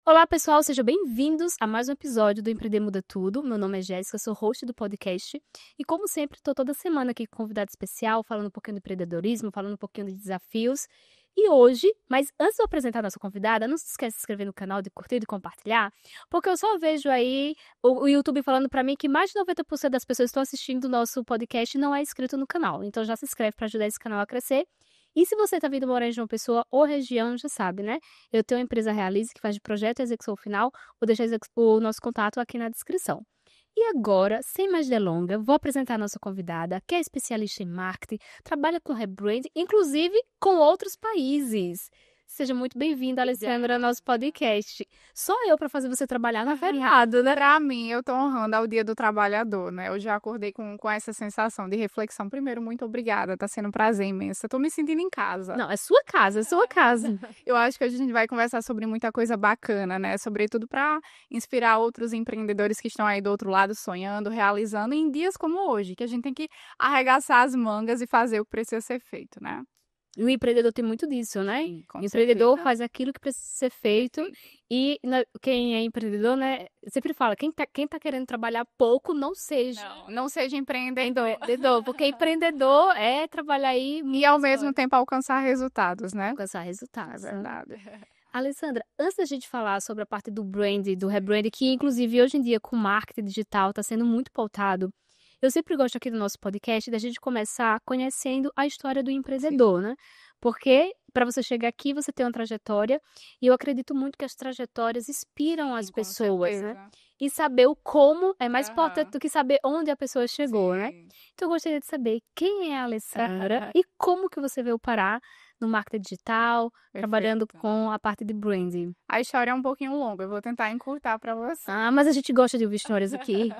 Olá, pessoal, sejam bem-vindos a mais um episódio do Empreender Muda Tudo. Meu nome é Jéssica, sou host do podcast e, como sempre, estou toda semana aqui com convidado especial, falando um pouquinho do empreendedorismo, falando um pouquinho de desafios. E hoje, mas antes de eu apresentar a nossa convidada, não se esqueça de se inscrever no canal, de curtir e de compartilhar, porque eu só vejo aí o YouTube falando para mim que mais de 90% das pessoas que estão assistindo o nosso podcast não é inscrito no canal. Então já se inscreve para ajudar esse canal a crescer. E se você está vindo morar em João Pessoa ou região, já sabe, né? Eu tenho uma empresa Realize que faz de projeto e execução final. Vou deixar o nosso contato aqui na descrição. E agora, sem mais delongas, vou apresentar a nossa convidada, que é especialista em marketing, trabalha com rebrand, inclusive com outros países. Seja muito bem-vinda, Alessandra, ao nosso podcast. Só eu para fazer você trabalhar no feriado, né? Para mim, eu tô honrando ao Dia do Trabalhador, né? Eu já acordei com essa sensação de reflexão. Primeiro, muito obrigada, tá sendo um prazer imenso. Eu tô me sentindo em casa. Não, é sua casa, é sua casa. Eu acho que hoje a gente vai conversar sobre muita coisa bacana, né? Sobretudo para inspirar outros empreendedores que estão aí do outro lado sonhando, realizando em dias como hoje, que a gente tem que arregaçar as mangas e fazer o que precisa ser feito, né? E o empreendedor tem muito disso, né? Sim, com O empreendedor certeza. faz aquilo que precisa ser feito e quem é empreendedor, né, sempre fala, quem tá querendo trabalhar pouco, não seja Não seja empreendedor. empreendedor, porque empreendedor é trabalhar aí E ao muitas mesmo horas, tempo alcançar resultados, né? alcançar É resultados, né? verdade. Alessandra, antes da gente falar sobre a parte do brand, do rebrand, que inclusive hoje em dia com marketing digital está sendo muito pautado, eu sempre gosto aqui do nosso podcast da gente começar conhecendo a história do Sim, empreendedor, né? Porque para você chegar aqui, você tem uma trajetória, e eu acredito muito que as trajetórias inspiram as sim, com pessoas, né? certeza. E saber o como é mais importante Aham. do que saber onde a pessoa chegou, né? Sim. Então eu gostaria de saber quem é a Alessandra e como que você veio parar no marketing digital, trabalhando Perfeito. com a parte de branding. A história é um pouquinho longa, eu vou tentar encurtar para você. Ah, mas a gente gosta de ouvir histórias aqui.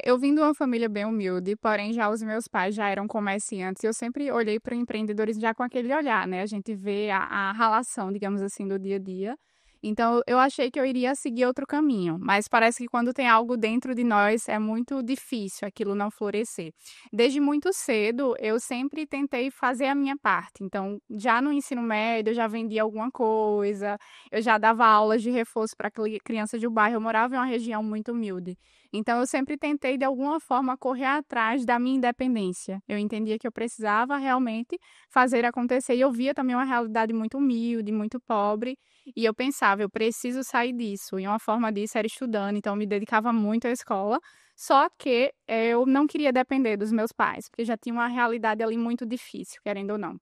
Eu vim de uma família bem humilde, porém já os meus pais já eram comerciantes e eu sempre olhei para empreendedores já com aquele olhar, né? A gente vê a relação, digamos assim, do dia a dia. Então eu achei que eu iria seguir outro caminho, mas parece que quando tem algo dentro de nós é muito difícil aquilo não florescer. Desde muito cedo eu sempre tentei fazer a minha parte. Então, já no ensino médio eu já vendia alguma coisa, eu já dava aulas de reforço para crianças do bairro. Eu morava em uma região muito humilde. Então eu sempre tentei de alguma forma correr atrás da minha independência. Eu entendia que eu precisava realmente fazer acontecer e eu via também uma realidade muito humilde, muito pobre, e eu pensava, eu preciso sair disso. E uma forma disso era estudando, então eu me dedicava muito à escola. Só que eu não queria depender dos meus pais, porque já tinha uma realidade ali muito difícil, querendo ou não.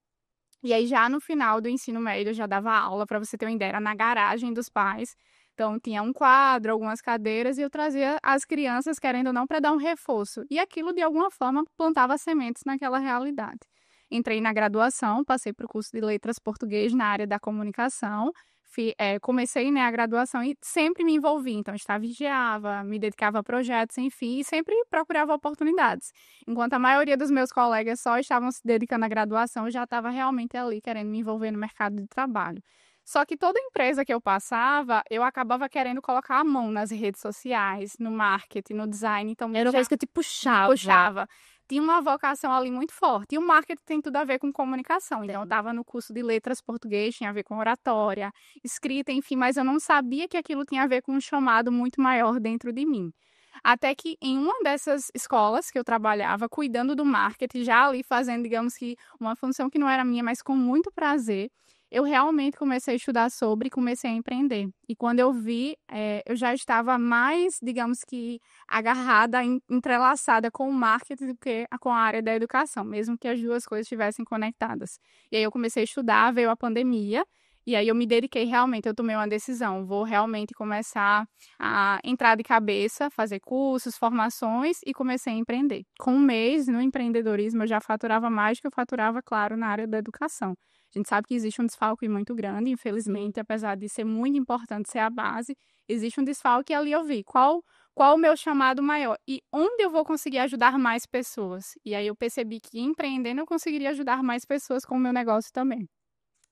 E aí já no final do ensino médio eu já dava aula, para você ter uma ideia, era na garagem dos pais. Então tinha um quadro, algumas cadeiras e eu trazia as crianças, querendo ou não, para dar um reforço. E aquilo de alguma forma plantava sementes naquela realidade. Entrei na graduação, passei para o curso de letras português na área da comunicação. Comecei, né, a graduação e sempre me envolvi, então estagiava, me dedicava a projetos, enfim, e sempre procurava oportunidades. Enquanto a maioria dos meus colegas só estavam se dedicando à graduação, eu já estava realmente ali querendo me envolver no mercado de trabalho. Só que toda empresa que eu passava, eu acabava querendo colocar a mão nas redes sociais, no marketing, no design, então Era uma já coisa que te puxava. puxava. Tinha uma vocação ali muito forte. E o marketing tem tudo a ver com comunicação. Então, eu Tem. estava no curso de letras português, tinha a ver com oratória, escrita, enfim, mas eu não sabia que aquilo tinha a ver com um chamado muito maior dentro de mim. Até que em uma dessas escolas que eu trabalhava, cuidando do marketing, já ali fazendo, digamos que, uma função que não era minha, mas com muito prazer, eu realmente comecei a estudar sobre e comecei a empreender. E quando eu vi, eu já estava mais, digamos que, agarrada, entrelaçada com o marketing do que com a área da educação, mesmo que as duas coisas estivessem conectadas. E aí eu comecei a estudar, veio a pandemia, e aí eu me dediquei realmente, eu tomei uma decisão, vou realmente começar a entrar de cabeça, fazer cursos, formações e comecei a empreender. Com um mês no empreendedorismo, eu já faturava mais do que eu faturava, claro, na área da educação. A gente sabe que existe um desfalque muito grande, Sim. infelizmente, apesar de ser muito importante ser a base, existe um desfalque e ali eu vi qual o meu chamado maior e onde eu vou conseguir ajudar mais pessoas. E aí eu percebi que empreendendo eu conseguiria ajudar mais pessoas com o meu negócio também.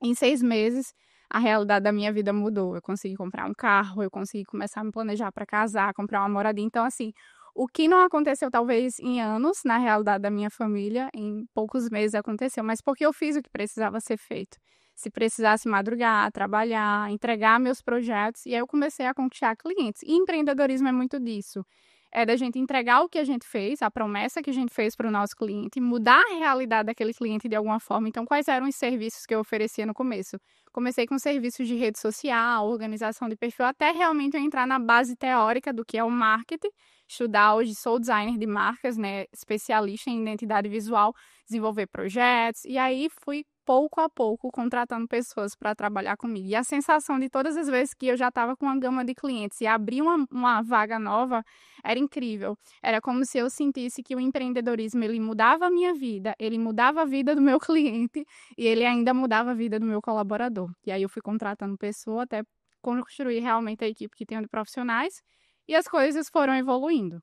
Em 6 meses, a realidade da minha vida mudou. Eu consegui comprar um carro, eu consegui começar a me planejar para casar, comprar uma moradia. Então, assim, o que não aconteceu talvez em anos, na realidade da minha família, em poucos meses aconteceu, mas porque eu fiz o que precisava ser feito. se precisasse madrugar, trabalhar, entregar meus projetos, e aí eu comecei a conquistar clientes. E empreendedorismo é muito disso. É da gente entregar o que a gente fez, a promessa que a gente fez para o nosso cliente, mudar a realidade daquele cliente de alguma forma. Então, quais eram os serviços que eu oferecia no começo? Comecei com serviços de rede social, organização de perfil, até realmente eu entrar na base teórica do que é o marketing, estudar. Hoje sou designer de marcas, né, especialista em identidade visual, desenvolver projetos, e aí fui pouco a pouco contratando pessoas para trabalhar comigo. E a sensação de todas as vezes que eu já estava com uma gama de clientes e abri uma vaga nova era incrível. Era como se eu sentisse que o empreendedorismo ele mudava a minha vida, ele mudava a vida do meu cliente e ele ainda mudava a vida do meu colaborador. E aí eu fui contratando pessoa até construir realmente a equipe que tenho de profissionais e as coisas foram evoluindo.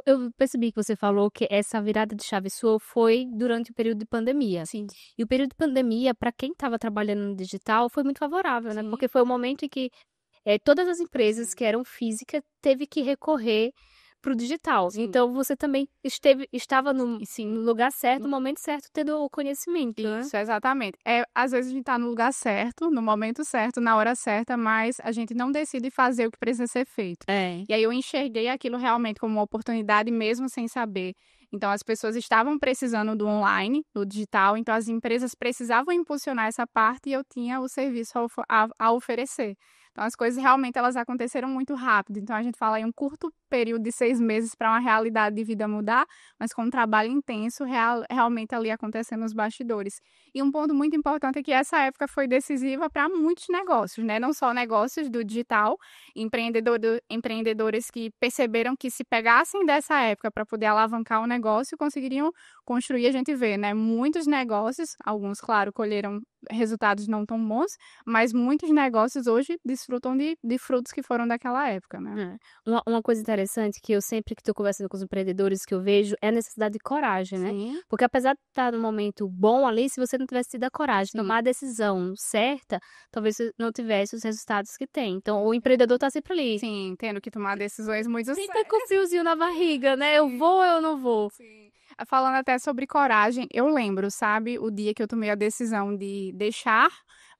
Eu percebi que você falou que essa virada de chave sua foi durante o período de pandemia. Sim, E o período de pandemia, para quem estava trabalhando no digital, foi muito favorável, né? sim, Porque foi o momento em que todas as empresas que eram físicas teve que recorrer para o digital. sim. Então você também estava no lugar certo, no momento certo, tendo o conhecimento, né? Isso, exatamente. Às vezes a gente tá no lugar certo, no momento certo, na hora certa, mas a gente não decide fazer o que precisa ser feito. É. E aí eu enxerguei aquilo realmente como uma oportunidade mesmo sem saber. Então as pessoas estavam precisando do online, do digital, então as empresas precisavam impulsionar essa parte e eu tinha o serviço a oferecer. Então as coisas realmente elas aconteceram muito rápido. Então a gente fala em um curto período de 6 meses para uma realidade de vida mudar, mas com um trabalho intenso realmente ali acontecendo nos bastidores. E um ponto muito importante é que essa época foi decisiva para muitos negócios, né? Não só negócios do digital, empreendedores que perceberam que se pegassem dessa época para poder alavancar o negócio, conseguiriam construir. A gente vê, né? Muitos negócios, alguns, claro, colheram resultados não tão bons, mas muitos negócios hoje desfrutam de frutos que foram daquela época, né? Uma coisa interessante que eu sempre que estou conversando com os empreendedores que eu vejo é a necessidade de coragem, né? Sim, Porque apesar de estar num momento bom ali, se você não tivesse tido a coragem de sim. tomar a decisão certa, talvez você não tivesse os resultados que tem. Então, o empreendedor está sempre ali. Sim, tendo que tomar decisões muito Sempre com o friozinho na barriga, né? Eu vou ou eu não vou? sim. Falando até sobre coragem, eu lembro, sabe, o dia que eu tomei a decisão de deixar,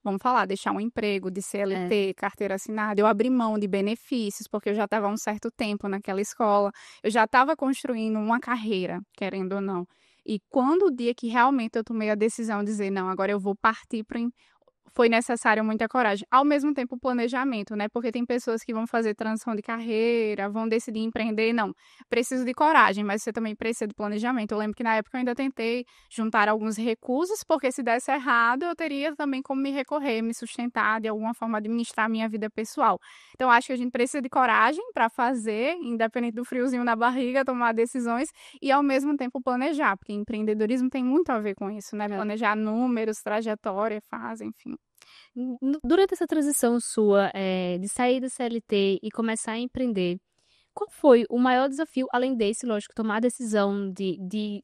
vamos falar, deixar um emprego de É. CLT, carteira assinada, eu abri mão de benefícios, porque eu já estava há um certo tempo naquela escola, eu já estava construindo uma carreira, querendo ou não. E quando o dia que realmente eu tomei a decisão de dizer, não, agora eu vou partir para foi necessário muita coragem. Ao mesmo tempo, o planejamento, né? Porque tem pessoas que vão fazer transição de carreira, vão decidir empreender. Não, preciso de coragem, mas você também precisa de planejamento. Eu lembro que na época eu ainda tentei juntar alguns recursos, porque se desse errado, eu teria também como me recorrer, me sustentar, de alguma forma administrar a minha vida pessoal. Então, acho que a gente precisa de coragem para fazer, independente do friozinho na barriga, tomar decisões e, ao mesmo tempo, planejar, porque empreendedorismo tem muito a ver com isso, né? É. Planejar números, trajetória, fase, enfim. Durante essa transição sua, de sair da CLT e começar a empreender, qual foi o maior desafio, além desse, lógico, tomar a decisão de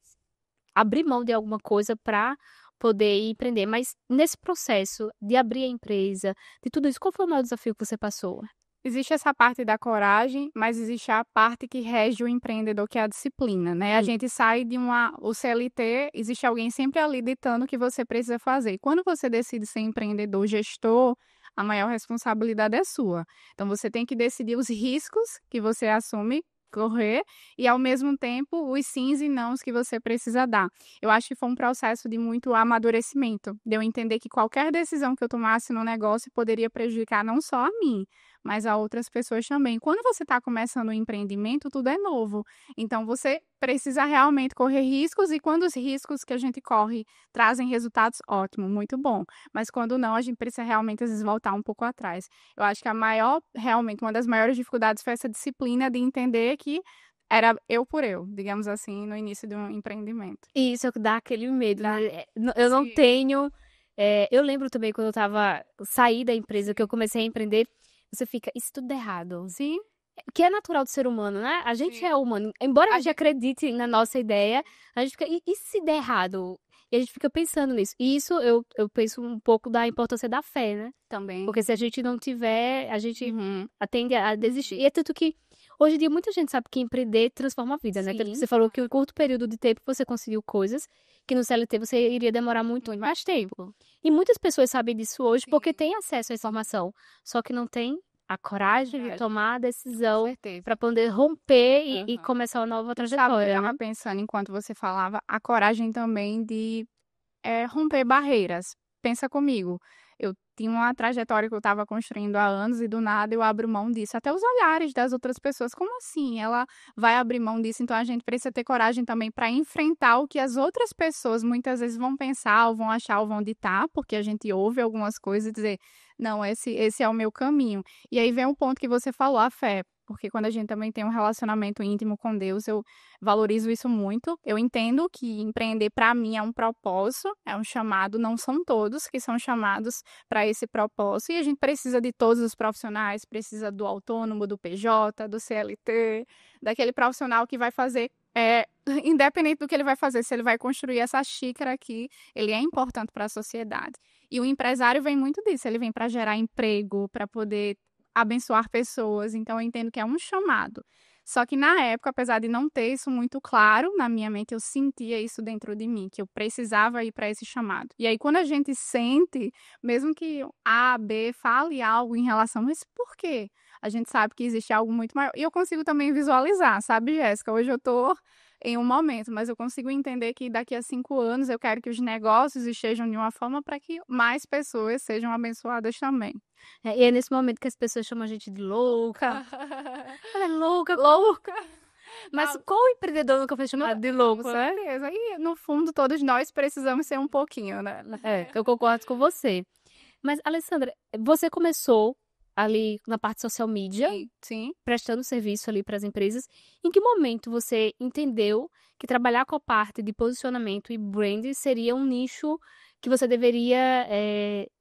abrir mão de alguma coisa para poder empreender, mas nesse processo de abrir a empresa, de tudo isso, qual foi o maior desafio que você passou? Existe essa parte da coragem, mas existe a parte que rege o empreendedor, que é a disciplina, né? A Hum. gente sai de o CLT, existe alguém sempre ali ditando o que você precisa fazer. E quando você decide ser empreendedor, gestor, a maior responsabilidade é sua. Então você tem que decidir os riscos que você assume correr e ao mesmo tempo os sims e nãos que você precisa dar. Eu acho que foi um processo de muito amadurecimento, de eu entender que qualquer decisão que eu tomasse no negócio poderia prejudicar não só a mim, mas a outras pessoas também. Quando você está começando um empreendimento, tudo é novo. Então, você precisa realmente correr riscos e quando os riscos que a gente corre trazem resultados, ótimo, muito bom. Mas quando não, a gente precisa realmente, às vezes, voltar um pouco atrás. Eu acho que realmente, uma das maiores dificuldades foi essa disciplina de entender que era eu por eu, digamos assim, no início de um empreendimento. E isso é o que dá aquele medo, Dá. né? Eu não Sim. tenho. Eu lembro também quando saí da empresa, que eu comecei a empreender, você fica, e se tudo der errado? Sim, Que é natural do ser humano, né? A gente sim. é humano. Embora a A gente gente acredite na nossa ideia, a gente fica, e se der errado? E a gente fica pensando nisso. E isso eu penso um pouco da importância da fé, né? também. Porque se a gente não tiver, a gente Uhum. tende a desistir. E é tanto que Hoje em dia, muita gente sabe que empreender transforma a vida, né? Tanto que Sim. você falou que em um curto período de tempo você conseguiu coisas que no CLT você iria demorar muito Muito mais tempo. E muitas pessoas sabem disso hoje porque têm acesso à informação, só que não têm a coragem de Coragem. tomar a Com decisão certeza. para poder romper e Aham. começar uma nova E sabe o que eu trajetória, né? estava pensando enquanto você falava? A coragem também de romper barreiras. Pensa comigo, eu tinha uma trajetória que eu estava construindo há anos e do nada eu abro mão disso. Até os olhares das outras pessoas, como assim? Ela vai abrir mão disso? Então a gente precisa ter coragem também para enfrentar o que as outras pessoas muitas vezes vão pensar, ou vão achar, ou vão ditar, porque a gente ouve algumas coisas e dizer, não, esse é o meu caminho. E aí vem um ponto que você falou, a fé. Porque quando a gente também tem um relacionamento íntimo com Deus, eu valorizo isso muito. Eu entendo que empreender para mim é um propósito, é um chamado, não são todos que são chamados para esse propósito. E a gente precisa de todos os profissionais, precisa do autônomo, do PJ, do CLT, daquele profissional que vai fazer independente do que ele vai fazer, se ele vai construir essa xícara aqui, ele é importante para a sociedade. E o empresário vem muito disso, ele vem para gerar emprego, para poder abençoar pessoas, então eu entendo que é um chamado. Só que na época, apesar de não ter isso muito claro na minha mente, eu sentia isso dentro de mim, que eu precisava ir para esse chamado. E aí quando a gente sente, mesmo que A, B fale algo em relação, mas por quê? A gente sabe que existe algo muito maior. E eu consigo também visualizar, sabe, Jéssica? Hoje eu tô em um momento, mas eu consigo entender que daqui a 5 anos eu quero que os negócios estejam de uma forma para que mais pessoas sejam abençoadas também. E é nesse momento que as pessoas chamam a gente de louca. Ela é louca. Louca! Mas Não, qual empreendedor nunca foi chamado de louco, com né? certeza. E no fundo todos nós precisamos ser um pouquinho, né. Eu concordo com você. Mas, Alessandra, você começou ali na parte social media, Sim, sim. prestando serviço ali para as empresas. Em que momento você entendeu que trabalhar com a parte de posicionamento e brand seria um nicho que você deveria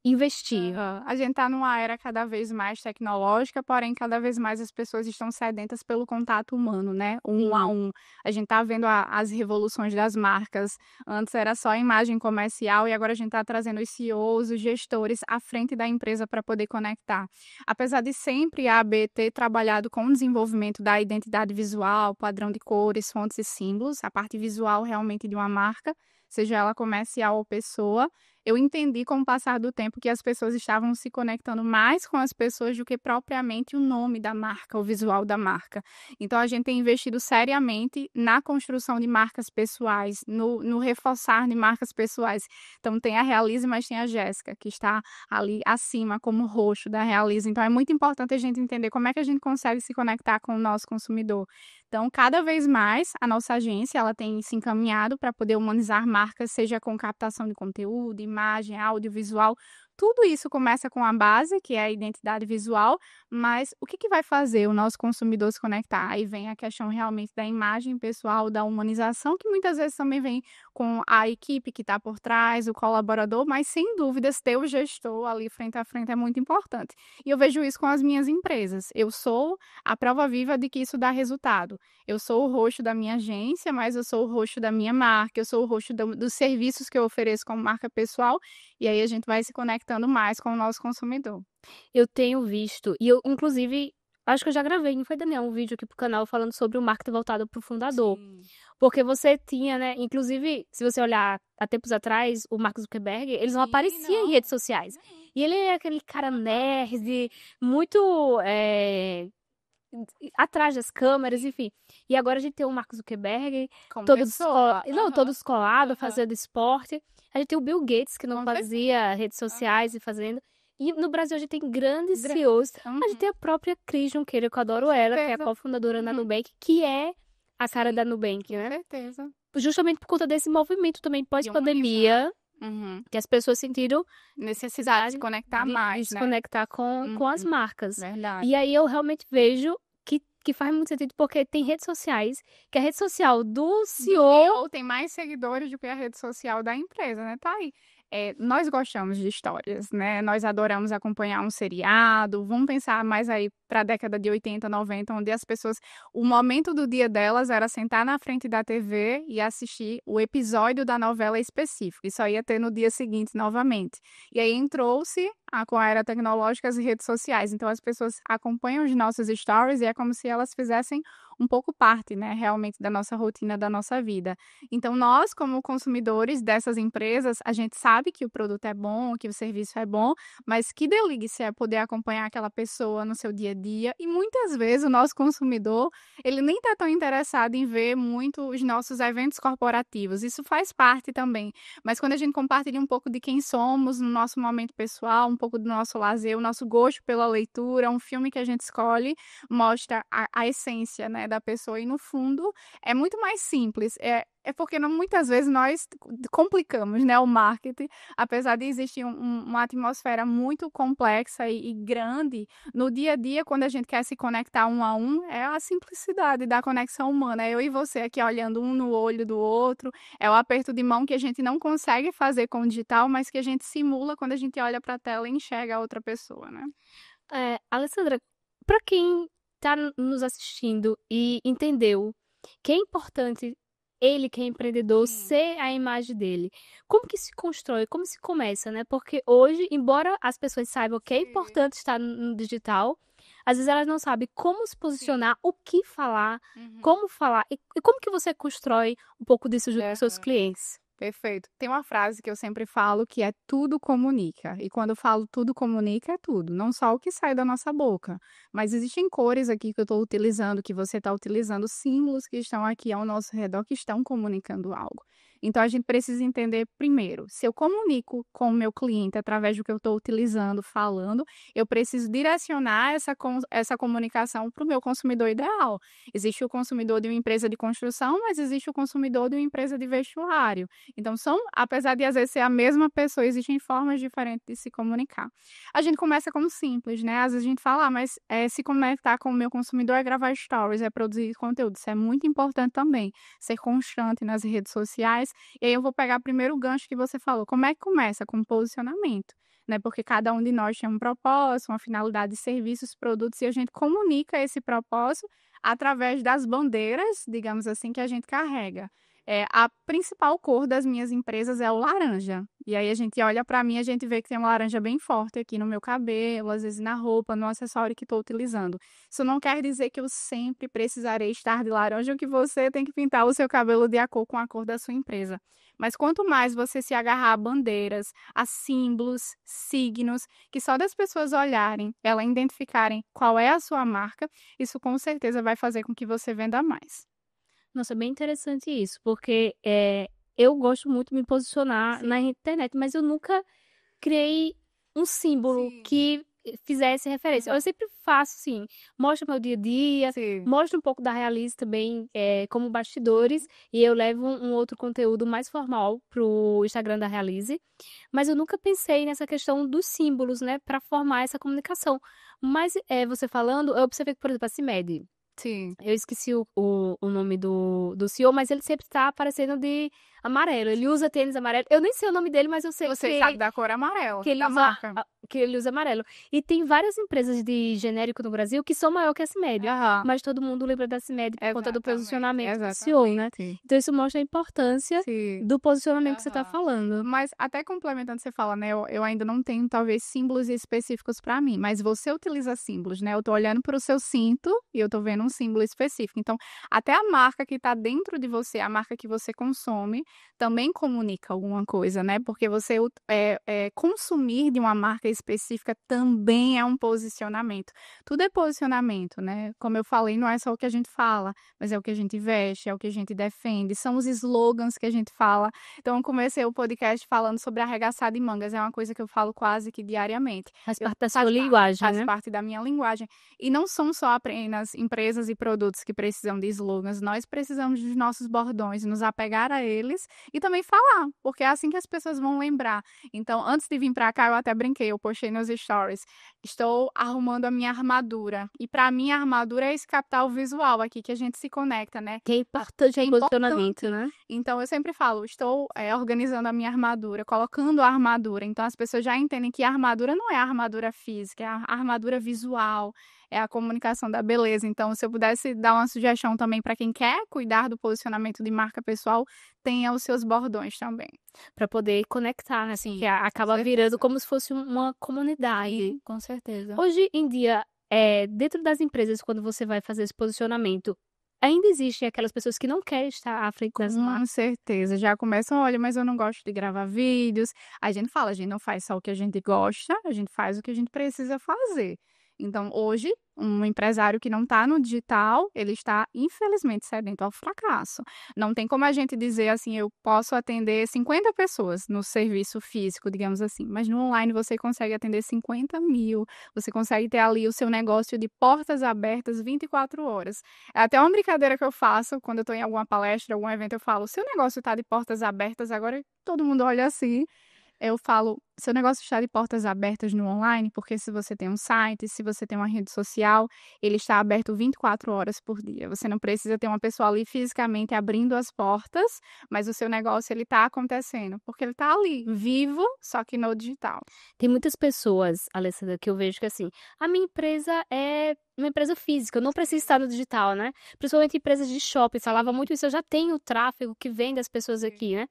investir? Aham. A gente tá numa era cada vez mais tecnológica, porém cada vez mais as pessoas estão sedentas pelo contato humano, né, um a Sim. um. A gente tá vendo as revoluções das marcas, antes era só a imagem comercial e agora a gente tá trazendo os CEOs, os gestores à frente da empresa para poder conectar. Apesar de sempre a AB ter trabalhado com o desenvolvimento da identidade visual, padrão de cores, fontes e símbolos, a parte visual realmente de uma marca, seja ela comercial ou pessoa, eu entendi com o passar do tempo que as pessoas estavam se conectando mais com as pessoas do que propriamente o nome da marca, o visual da marca. Então a gente tem investido seriamente na construção de marcas pessoais, no reforçar de marcas pessoais. Então tem a Realize, mas tem a Jéssica, que está ali acima como roxo da Realize. Então é muito importante a gente entender como é que a gente consegue se conectar com o nosso consumidor. Então, cada vez mais, a nossa agência ela tem se encaminhado para poder humanizar marcas, seja com captação de conteúdo, imagem, audiovisual. Tudo isso começa com a base, que é a identidade visual, mas o que vai fazer o nosso consumidor se conectar? Aí vem a questão realmente da imagem pessoal, da humanização, que muitas vezes também vem com a equipe que está por trás, o colaborador, mas sem dúvidas ter o gestor ali frente a frente é muito importante. E eu vejo isso com as minhas empresas. Eu sou a prova viva de que isso dá resultado. Eu sou o rosto da minha agência, mas eu sou o rosto da minha marca, eu sou o rosto dos serviços que eu ofereço como marca pessoal, e aí a gente vai se conectando mais com o nosso consumidor. Eu tenho visto, e eu, inclusive, acho que eu já gravei, não foi, Daniel, um vídeo aqui pro canal falando sobre o marketing voltado pro fundador. Sim. Porque você tinha, né? Inclusive, se você olhar há tempos atrás, o Mark Zuckerberg, eles não Sim, apareciam em não. redes sociais. E ele é aquele cara nerd, muito atrás das câmeras, enfim. E agora a gente tem o Mark Zuckerberg, Como todo pessoa. não, todo descolado, Aham. fazendo esporte. A gente tem o Bill Gates, que não Com fazia redes sociais e fazendo. E no Brasil a gente tem grandes Gra CEOs. A gente Uhum. tem a própria Cris Junqueira, que eu adoro ela, que é a Certeza. cofundadora da Uhum. Nubank, que é a cara Sim, da Nubank, com né? certeza. Justamente por conta desse movimento também De pós-pandemia, Uhum. que as pessoas sentiram Necessidade de se conectar de mais, se né. conectar com as Uhum. marcas. Verdade. E aí eu realmente vejo que faz muito sentido, porque tem redes sociais, que a rede social do Do CEO CEO tem mais seguidores do que a rede social da empresa, né, tá aí. Nós gostamos de histórias, né, nós adoramos acompanhar um seriado, vamos pensar mais aí para a década de 80, 90, onde as pessoas o momento do dia delas era sentar na frente da TV e assistir o episódio da novela específico, e só ia ter no dia seguinte novamente. E aí entrou-se com a era tecnológica as redes sociais, então as pessoas acompanham os nossos stories e é como se elas fizessem um pouco parte, né, realmente da nossa rotina, da nossa vida. Então nós, como consumidores dessas empresas, a gente sabe que o produto é bom, que o serviço é bom, mas que delícia é poder acompanhar aquela pessoa no seu dia a dia e muitas vezes o nosso consumidor, ele nem está tão interessado em ver muito os nossos eventos corporativos, isso faz parte também, mas quando a gente compartilha um pouco de quem somos no nosso momento pessoal, um pouco do nosso lazer, o nosso gosto pela leitura, um filme que a gente escolhe, mostra a essência, né, da pessoa e no fundo é muito mais simples, é porque muitas vezes nós complicamos, né, o marketing, apesar de existir uma atmosfera muito complexa e grande, no dia a dia, quando a gente quer se conectar um a um, é a simplicidade da conexão humana. É eu e você aqui olhando um no olho do outro, é o aperto de mão que a gente não consegue fazer com o digital, mas que a gente simula quando a gente olha para a tela e enxerga a outra pessoa, né? Alessandra, para quem está nos assistindo e entendeu que é importante ele, que é empreendedor, ser a imagem dele. Como que se constrói? Como se começa, né? Porque hoje, embora as pessoas saibam que é importante estar no digital, às vezes elas não sabem como se posicionar, o que falar, como falar. E como que você constrói um pouco disso junto com seus clientes? Perfeito. Tem uma frase que eu sempre falo que é tudo comunica. E quando eu falo tudo comunica, é tudo, não só o que sai da nossa boca. Mas existem cores aqui que eu estou utilizando, que você está utilizando, símbolos que estão aqui ao nosso redor que estão comunicando algo. Então a gente precisa entender primeiro, se eu comunico com o meu cliente através do que eu estou utilizando, falando, eu preciso direcionar essa comunicação para o meu consumidor ideal. Existe o consumidor de uma empresa de construção, mas existe o consumidor de uma empresa de vestuário. Então apesar de às vezes ser a mesma pessoa, existem formas diferentes de se comunicar. A gente começa como simples, né, às vezes a gente fala: mas, se conectar com o meu consumidor é gravar stories, é produzir conteúdo, isso é muito importante também, ser constante nas redes sociais. E aí eu vou pegar primeiro o gancho que você falou, como é que começa? Com posicionamento, né, porque cada um de nós tem um propósito, uma finalidade de serviços, produtos, e a gente comunica esse propósito através das bandeiras, digamos assim, que a gente carrega. A principal cor das minhas empresas é o laranja. E aí a gente olha para mim, a gente vê que tem uma laranja bem forte aqui no meu cabelo, às vezes na roupa, no acessório que estou utilizando. Isso não quer dizer que eu sempre precisarei estar de laranja ou que você tem que pintar o seu cabelo de acordo com a cor da sua empresa. Mas quanto mais você se agarrar a bandeiras, a símbolos, signos, que só das pessoas olharem, elas identificarem qual é a sua marca, isso com certeza vai fazer com que você venda mais. Nossa, bem interessante isso, porque eu gosto muito de me posicionar na internet, mas eu nunca criei um símbolo que fizesse referência. Eu sempre faço assim, mostro meu dia a dia, mostro um pouco da Realize também, como bastidores, e eu levo um outro conteúdo mais formal pro Instagram da Realize, mas eu nunca pensei nessa questão dos símbolos, né, para formar essa comunicação. Mas você falando, eu observei que, por exemplo, a CIMED, Sim. eu esqueci o nome do CEO, mas ele sempre tá aparecendo de amarelo. Ele usa tênis amarelo. Eu nem sei o nome dele, mas eu sei Você sabe da cor amarela, que ele da usa, marca. que ele usa amarelo. E tem várias empresas de genérico no Brasil que são maior que a CIMED. Mas todo mundo lembra da CIMED por conta do posicionamento do CEO, né? Então isso mostra a importância do posicionamento que você tá falando. Mas até complementando, você fala, né? Eu ainda não tenho, talvez, símbolos específicos para mim, mas você utiliza símbolos, né? Eu tô olhando para o seu cinto e eu tô vendo um símbolo específico. Então, até a marca que tá dentro de você, a marca que você consome, também comunica alguma coisa, né? Porque você consumir de uma marca específica também é um posicionamento. Tudo é posicionamento, né? Como eu falei, não é só o que a gente fala, mas é o que a gente veste, é o que a gente defende, são os slogans que a gente fala. Então, eu comecei o podcast falando sobre arregaçar de mangas, é uma coisa que eu falo quase que diariamente. Faz parte da sua linguagem, Faz né? parte da minha linguagem. E não são só apenas empresas e produtos que precisam de slogans, nós precisamos dos nossos bordões, nos apegar a eles mais e também falar, porque é assim que as pessoas vão lembrar. Então, antes de vir para cá, eu até brinquei, eu postei nos stories, estou arrumando a minha armadura. E para mim, a armadura é esse capital visual aqui que a gente se conecta, né? Que é importante Que é o posicionamento, né? Então, eu sempre falo, estou organizando a minha armadura, colocando a armadura. Então, as pessoas já entendem que a armadura não é a armadura física, é a armadura visual, é a comunicação da beleza. Então, se eu pudesse dar uma sugestão também para quem quer cuidar do posicionamento de marca pessoal, tenha os seus bordões também. Para poder conectar, né? Sim, Porque acaba certeza. virando como se fosse uma comunidade. Sim, com certeza. Hoje em dia, dentro das empresas, quando você vai fazer esse posicionamento, ainda existem aquelas pessoas que não querem estar à frente das marcas. Com certeza, já começam: "Olha, mas eu não gosto de gravar vídeos". A gente fala: "A gente não faz só o que a gente gosta, a gente faz o que a gente precisa fazer". Então, hoje, um empresário que não está no digital, ele está infelizmente sedento ao fracasso. Não tem como a gente dizer assim: "Eu posso atender 50 pessoas no serviço físico", digamos assim, mas no online você consegue atender 50.000, você consegue ter ali o seu negócio de portas abertas 24 horas. É até uma brincadeira que eu faço quando eu estou em alguma palestra, algum evento, eu falo: "Seu negócio está de portas abertas agora", todo mundo olha assim, eu falo: "Seu negócio está de portas abertas no online, porque se você tem um site, se você tem uma rede social, ele está aberto 24 horas por dia. Você não precisa ter uma pessoa ali fisicamente abrindo as portas, mas o seu negócio ele está acontecendo, porque ele está ali, vivo, só que no digital". Tem muitas pessoas, Alessandra, que eu vejo que assim, a minha empresa é uma empresa física, eu não preciso estar no digital, né? Principalmente empresas de shopping, falava muito isso, eu já tenho o tráfego que vem das pessoas aqui, né?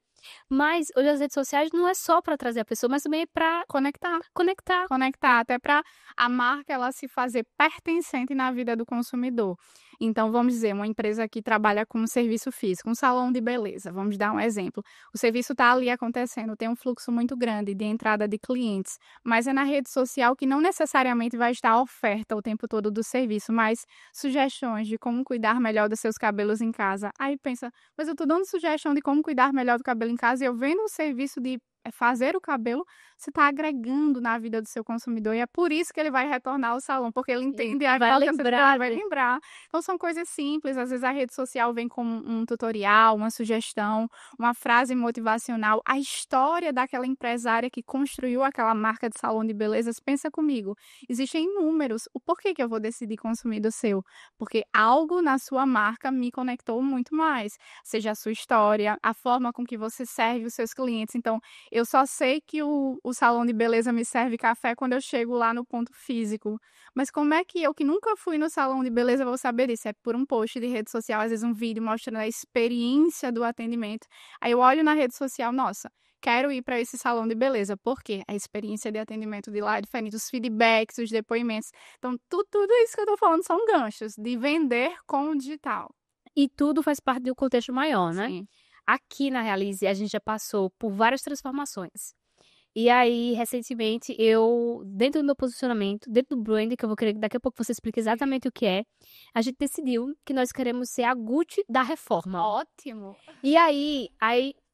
Mas hoje as redes sociais não é só para trazer a pessoa, mas também é para Conectar. conectar. Conectar, até para a marca ela se fazer pertencente na vida do consumidor. Então, vamos dizer, uma empresa que trabalha com um serviço físico, um salão de beleza, vamos dar um exemplo. O serviço está ali acontecendo, tem um fluxo muito grande de entrada de clientes, mas é na rede social que não necessariamente vai estar a oferta o tempo todo do serviço, mas sugestões de como cuidar melhor dos seus cabelos em casa. Aí pensa, mas eu estou dando sugestão de como cuidar melhor do cabelo em casa e eu vendo um serviço de fazer o cabelo, você está agregando na vida do seu consumidor e é por isso que ele vai retornar ao salão, porque ele entende a Vai lembrar, vai né? lembrar. Então são coisas simples, às vezes a rede social vem com um tutorial, uma sugestão, uma frase motivacional, a história daquela empresária que construiu aquela marca de salão de belezas. Pensa comigo, existem inúmeros, o porquê que eu vou decidir consumir do seu? Porque algo na sua marca me conectou muito mais, seja a sua história, a forma com que você serve os seus clientes. Então, eu só sei que o salão de beleza me serve café quando eu chego lá no ponto físico. Mas como é que eu, que nunca fui no salão de beleza, vou saber disso? É por um post de rede social, às vezes um vídeo mostrando a experiência do atendimento. Aí eu olho na rede social, nossa, quero ir para esse salão de beleza. Por quê? A experiência de atendimento de lá é diferente, os feedbacks, os depoimentos. Então, tudo isso que eu tô falando são ganchos de vender com o digital. E tudo faz parte de um contexto maior, né? Sim. Aqui na Realize, a gente já passou por várias transformações. E aí, recentemente, eu, dentro do meu posicionamento, dentro do brand, que eu vou querer que daqui a pouco você explique exatamente o que é, a gente decidiu que nós queremos ser a Gucci da reforma. Ótimo. E aí,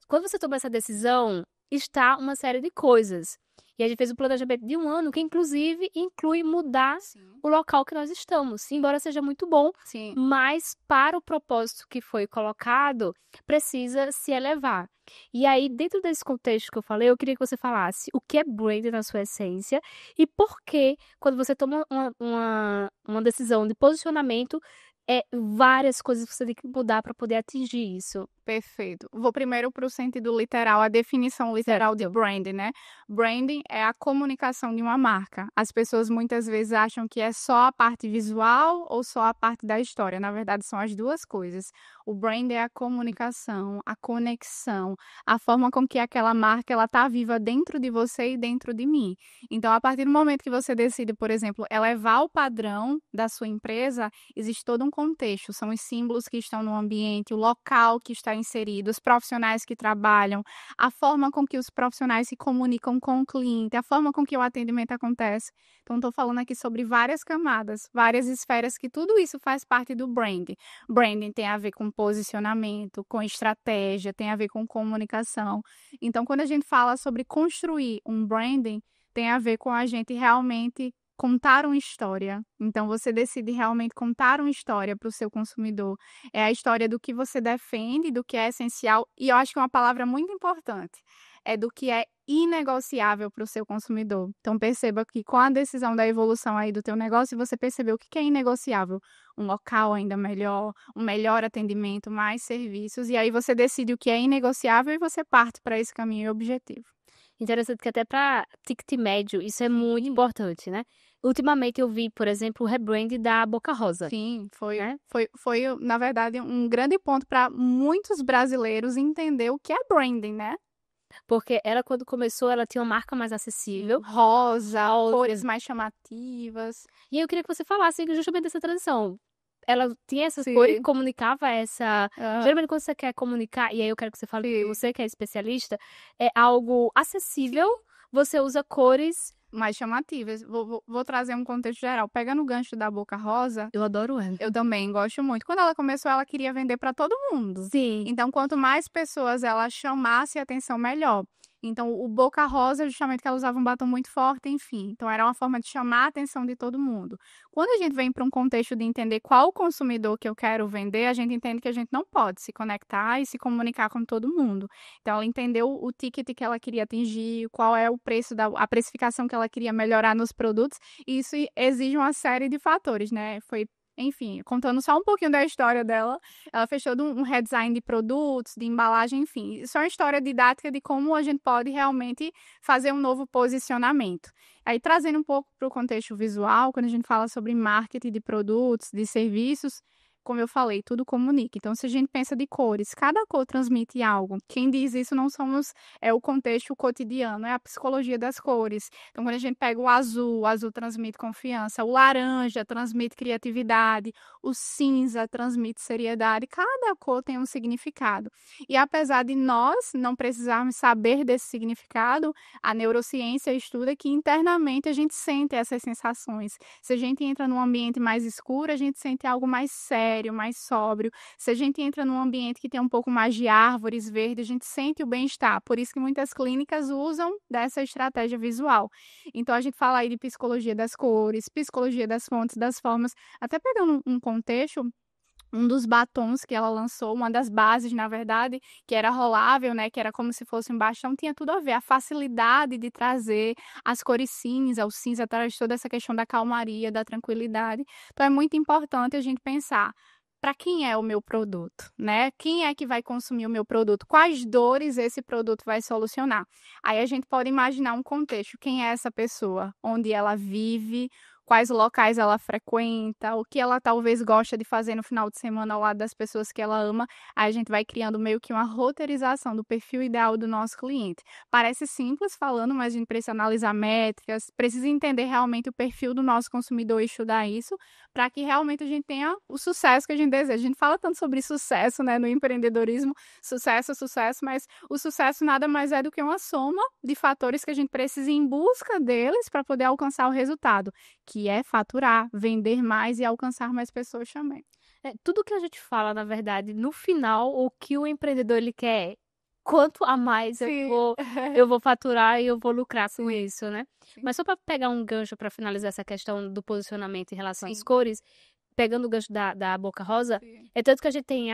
quando você toma essa decisão, está uma série de coisas. E a gente fez um planejamento de um ano, que inclusive inclui mudar Sim. o local que nós estamos. Embora seja muito bom, Sim. mas para o propósito que foi colocado, precisa se elevar. E aí, dentro desse contexto que eu falei, eu queria que você falasse o que é brand na sua essência e por que, quando você toma uma decisão de posicionamento, várias coisas você tem que mudar para poder atingir isso. Perfeito. Vou primeiro para o sentido literal, a definição literal de Certo. branding, né? Branding é a comunicação de uma marca. As pessoas muitas vezes acham que é só a parte visual ou só a parte da história. Na verdade, são as duas coisas. O brand é a comunicação, a conexão, a forma com que aquela marca ela tá viva dentro de você e dentro de mim. Então, a partir do momento que você decide, por exemplo, elevar o padrão da sua empresa, existe todo um contexto. São os símbolos que estão no ambiente, o local que está inserido, os profissionais que trabalham, a forma com que os profissionais se comunicam com o cliente, a forma com que o atendimento acontece. Então, estou falando aqui sobre várias camadas, várias esferas que tudo isso faz parte do branding. Branding tem a ver com posicionamento, com estratégia, tem a ver com comunicação. Então, quando a gente fala sobre construir um branding, tem a ver com a gente realmente contar uma história. Então você decide realmente contar uma história para o seu consumidor. É a história do que você defende, do que é essencial, e eu acho que uma palavra muito importante é do que é inegociável para o seu consumidor. Então perceba que com a decisão da evolução aí do teu negócio, você percebeu o que é inegociável. Um local ainda melhor, um melhor atendimento, mais serviços, e aí você decide o que é inegociável e você parte para esse caminho e objetivo. Interessante que até para ticket médio isso é muito Sim. importante, né. Ultimamente eu vi, por exemplo, o rebrand da Boca Rosa, Sim, foi né, foi foi, na verdade, um grande ponto para muitos brasileiros entender o que é branding, né. porque ela quando começou ela tinha uma marca mais acessível, Rosa, rosa. cores mais chamativas. E aí eu queria que você falasse justamente dessa transição. Ela tinha essas cores, Sim. comunicava essa geralmente quando você quer comunicar, e aí eu quero que você fale porque Sim. você que é especialista, é algo acessível, você usa cores Mais chamativas. Vou trazer um contexto geral. Pega no gancho da Boca Rosa, eu adoro ela. eu também gosto muito. Quando ela começou, ela queria vender para todo mundo. Sim. Então, quanto mais pessoas ela chamasse a atenção, melhor. Então, o Boca Rosa, justamente que ela usava um batom muito forte, enfim. Então, era uma forma de chamar a atenção de todo mundo. Quando a gente vem para um contexto de entender qual o consumidor que eu quero vender, a gente entende que a gente não pode se conectar e se comunicar com todo mundo. Então, ela entendeu o ticket que ela queria atingir, qual é o preço a precificação que ela queria melhorar nos produtos, e isso exige uma série de fatores, né? Enfim, contando só um pouquinho da história dela, ela fez todo um redesign de produtos, de embalagem, enfim. Isso é uma história didática de como a gente pode realmente fazer um novo posicionamento. Aí, trazendo um pouco para o contexto visual, quando a gente fala sobre marketing de produtos, de serviços, como eu falei, tudo comunica. Então, se a gente pensa de cores, cada cor transmite algo. Quem diz isso não somos o contexto cotidiano, é a psicologia das cores. Então, quando a gente pega o azul transmite confiança, o laranja transmite criatividade, o cinza transmite seriedade. Cada cor tem um significado. E apesar de nós não precisarmos saber desse significado, a neurociência estuda que internamente a gente sente essas sensações. Se a gente entra num ambiente mais escuro, a gente sente algo mais sério, mais sóbrio. Se a gente entra num ambiente que tem um pouco mais de árvores verdes, a gente sente o bem-estar. Por isso que muitas clínicas usam dessa estratégia visual. Então, a gente fala aí de psicologia das cores, psicologia das fontes, das formas. Até pegando um contexto, um dos batons que ela lançou, uma das bases, na verdade, que era rolável, né, que era como se fosse um bastão, tinha tudo a ver, a facilidade de trazer as cores cinza, o cinza traz toda essa questão da calmaria, da tranquilidade. Então é muito importante a gente pensar, para quem é o meu produto, né? Quem é que vai consumir o meu produto? Quais dores esse produto vai solucionar? Aí a gente pode imaginar um contexto, quem é essa pessoa? Onde ela vive, quais locais ela frequenta, o que ela talvez gosta de fazer no final de semana ao lado das pessoas que ela ama. Aí a gente vai criando meio que uma roteirização do perfil ideal do nosso cliente. Parece simples falando, mas a gente precisa analisar métricas, precisa entender realmente o perfil do nosso consumidor e estudar isso, para que realmente a gente tenha o sucesso que a gente deseja. A gente fala tanto sobre sucesso, né, no empreendedorismo, sucesso, sucesso, mas o sucesso nada mais é do que uma soma de fatores que a gente precisa ir em busca deles para poder alcançar o resultado, que é faturar, vender mais e alcançar mais pessoas também. Tudo que a gente fala, na verdade, no final, o que o empreendedor ele quer é quanto a mais eu Sim. vou eu vou faturar e eu vou lucrar com Sim. isso, né. Sim. Mas só para pegar um gancho para finalizar essa questão do posicionamento em relação às Sim. cores, pegando o gancho da Boca Rosa, Sim. é tanto que a gente tem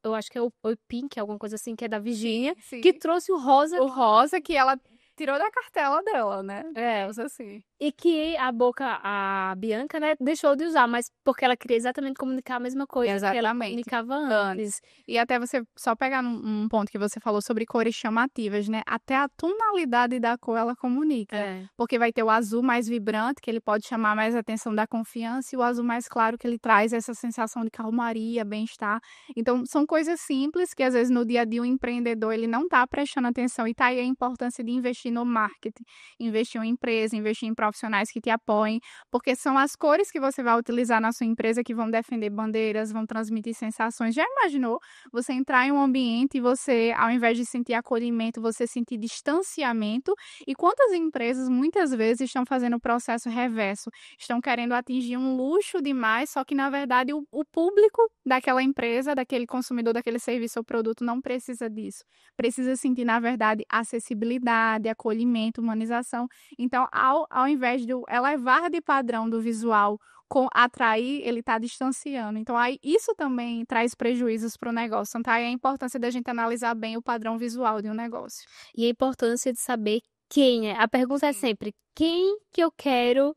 eu acho que é o Pink, alguma coisa assim, que é da Virgínia, Sim. que trouxe o rosa O rosa que ela tirou da cartela dela, né. é. Usa assim. E que a Bianca, né, deixou de usar, mas porque ela queria exatamente comunicar a mesma coisa que ela Exatamente. comunicava antes. E até você só pegar num ponto que você falou sobre cores chamativas, né, até a tonalidade da cor ela comunica. É. Porque vai ter o azul mais vibrante, que ele pode chamar mais a atenção da confiança, e o azul mais claro, que ele traz essa sensação de calmaria, bem-estar. Então são coisas simples que às vezes no dia a dia o empreendedor ele não está prestando atenção, e tá aí a importância de investir no marketing, investir em uma empresa, investir em profissionais que te apoiem, porque são as cores que você vai utilizar na sua empresa que vão defender bandeiras, vão transmitir sensações. Já imaginou você entrar em um ambiente e você, ao invés de sentir acolhimento, você sentir distanciamento? E quantas empresas muitas vezes estão fazendo o processo reverso, estão querendo atingir um luxo demais, só que na verdade o público daquela empresa, daquele consumidor, daquele serviço ou produto não precisa disso. Precisa sentir, na verdade, acessibilidade, acolhimento, humanização. Então, ao invés de eu elevar de padrão do visual com atrair, ele está distanciando. Então, aí isso também traz prejuízos para o negócio. Então, aí a importância da gente analisar bem o padrão visual de um negócio. E a importância de saber quem, né? A pergunta é Sim. sempre, quem que eu quero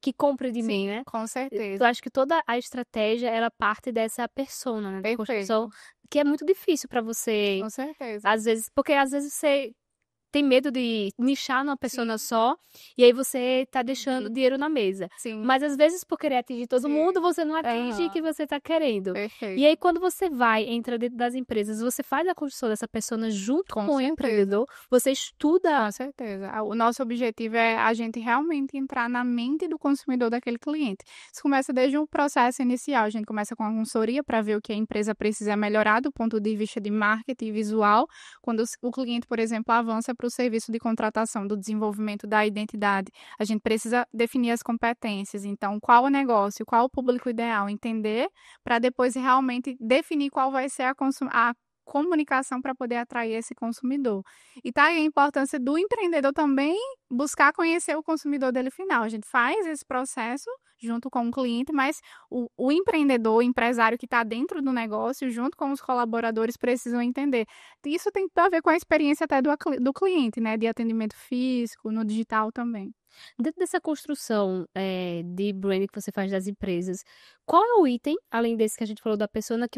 que compre de mim, né? Com Eu certeza. acho que toda a estratégia, ela parte dessa persona, né? Da Perfeito. construção, que é muito difícil para você, Com certeza. às vezes, porque às vezes você tem medo de nichar numa persona só, e aí você tá deixando dinheiro na mesa. Sim. Mas às vezes, por querer atingir todo Sim. mundo, você não atinge o Aham. que você tá querendo. Perfeito. E aí, quando você entra dentro das empresas, você faz a construção dessa persona junto Com com o certeza. empreendedor, você estuda. Com certeza. O nosso objetivo é a gente realmente entrar na mente do consumidor daquele cliente. Isso começa desde um processo inicial. A gente começa com a consultoria para ver o que a empresa precisa melhorar do ponto de vista de marketing visual. Quando o cliente, por exemplo, avança para o serviço de contratação, do desenvolvimento da identidade, a gente precisa definir as competências. Então, qual o negócio, qual o público ideal, entender, para depois realmente definir qual vai ser a comunicação para poder atrair esse consumidor. E tá aí a importância do empreendedor também buscar conhecer o consumidor dele final. A gente faz esse processo junto com o cliente, mas o empreendedor, o empresário que está dentro do negócio, junto com os colaboradores, precisam entender. Isso tem tudo a ver com a experiência até do cliente, né? De atendimento físico, no digital também. Dentro dessa construção de branding que você faz das empresas, qual é o item, além desse que a gente falou da persona,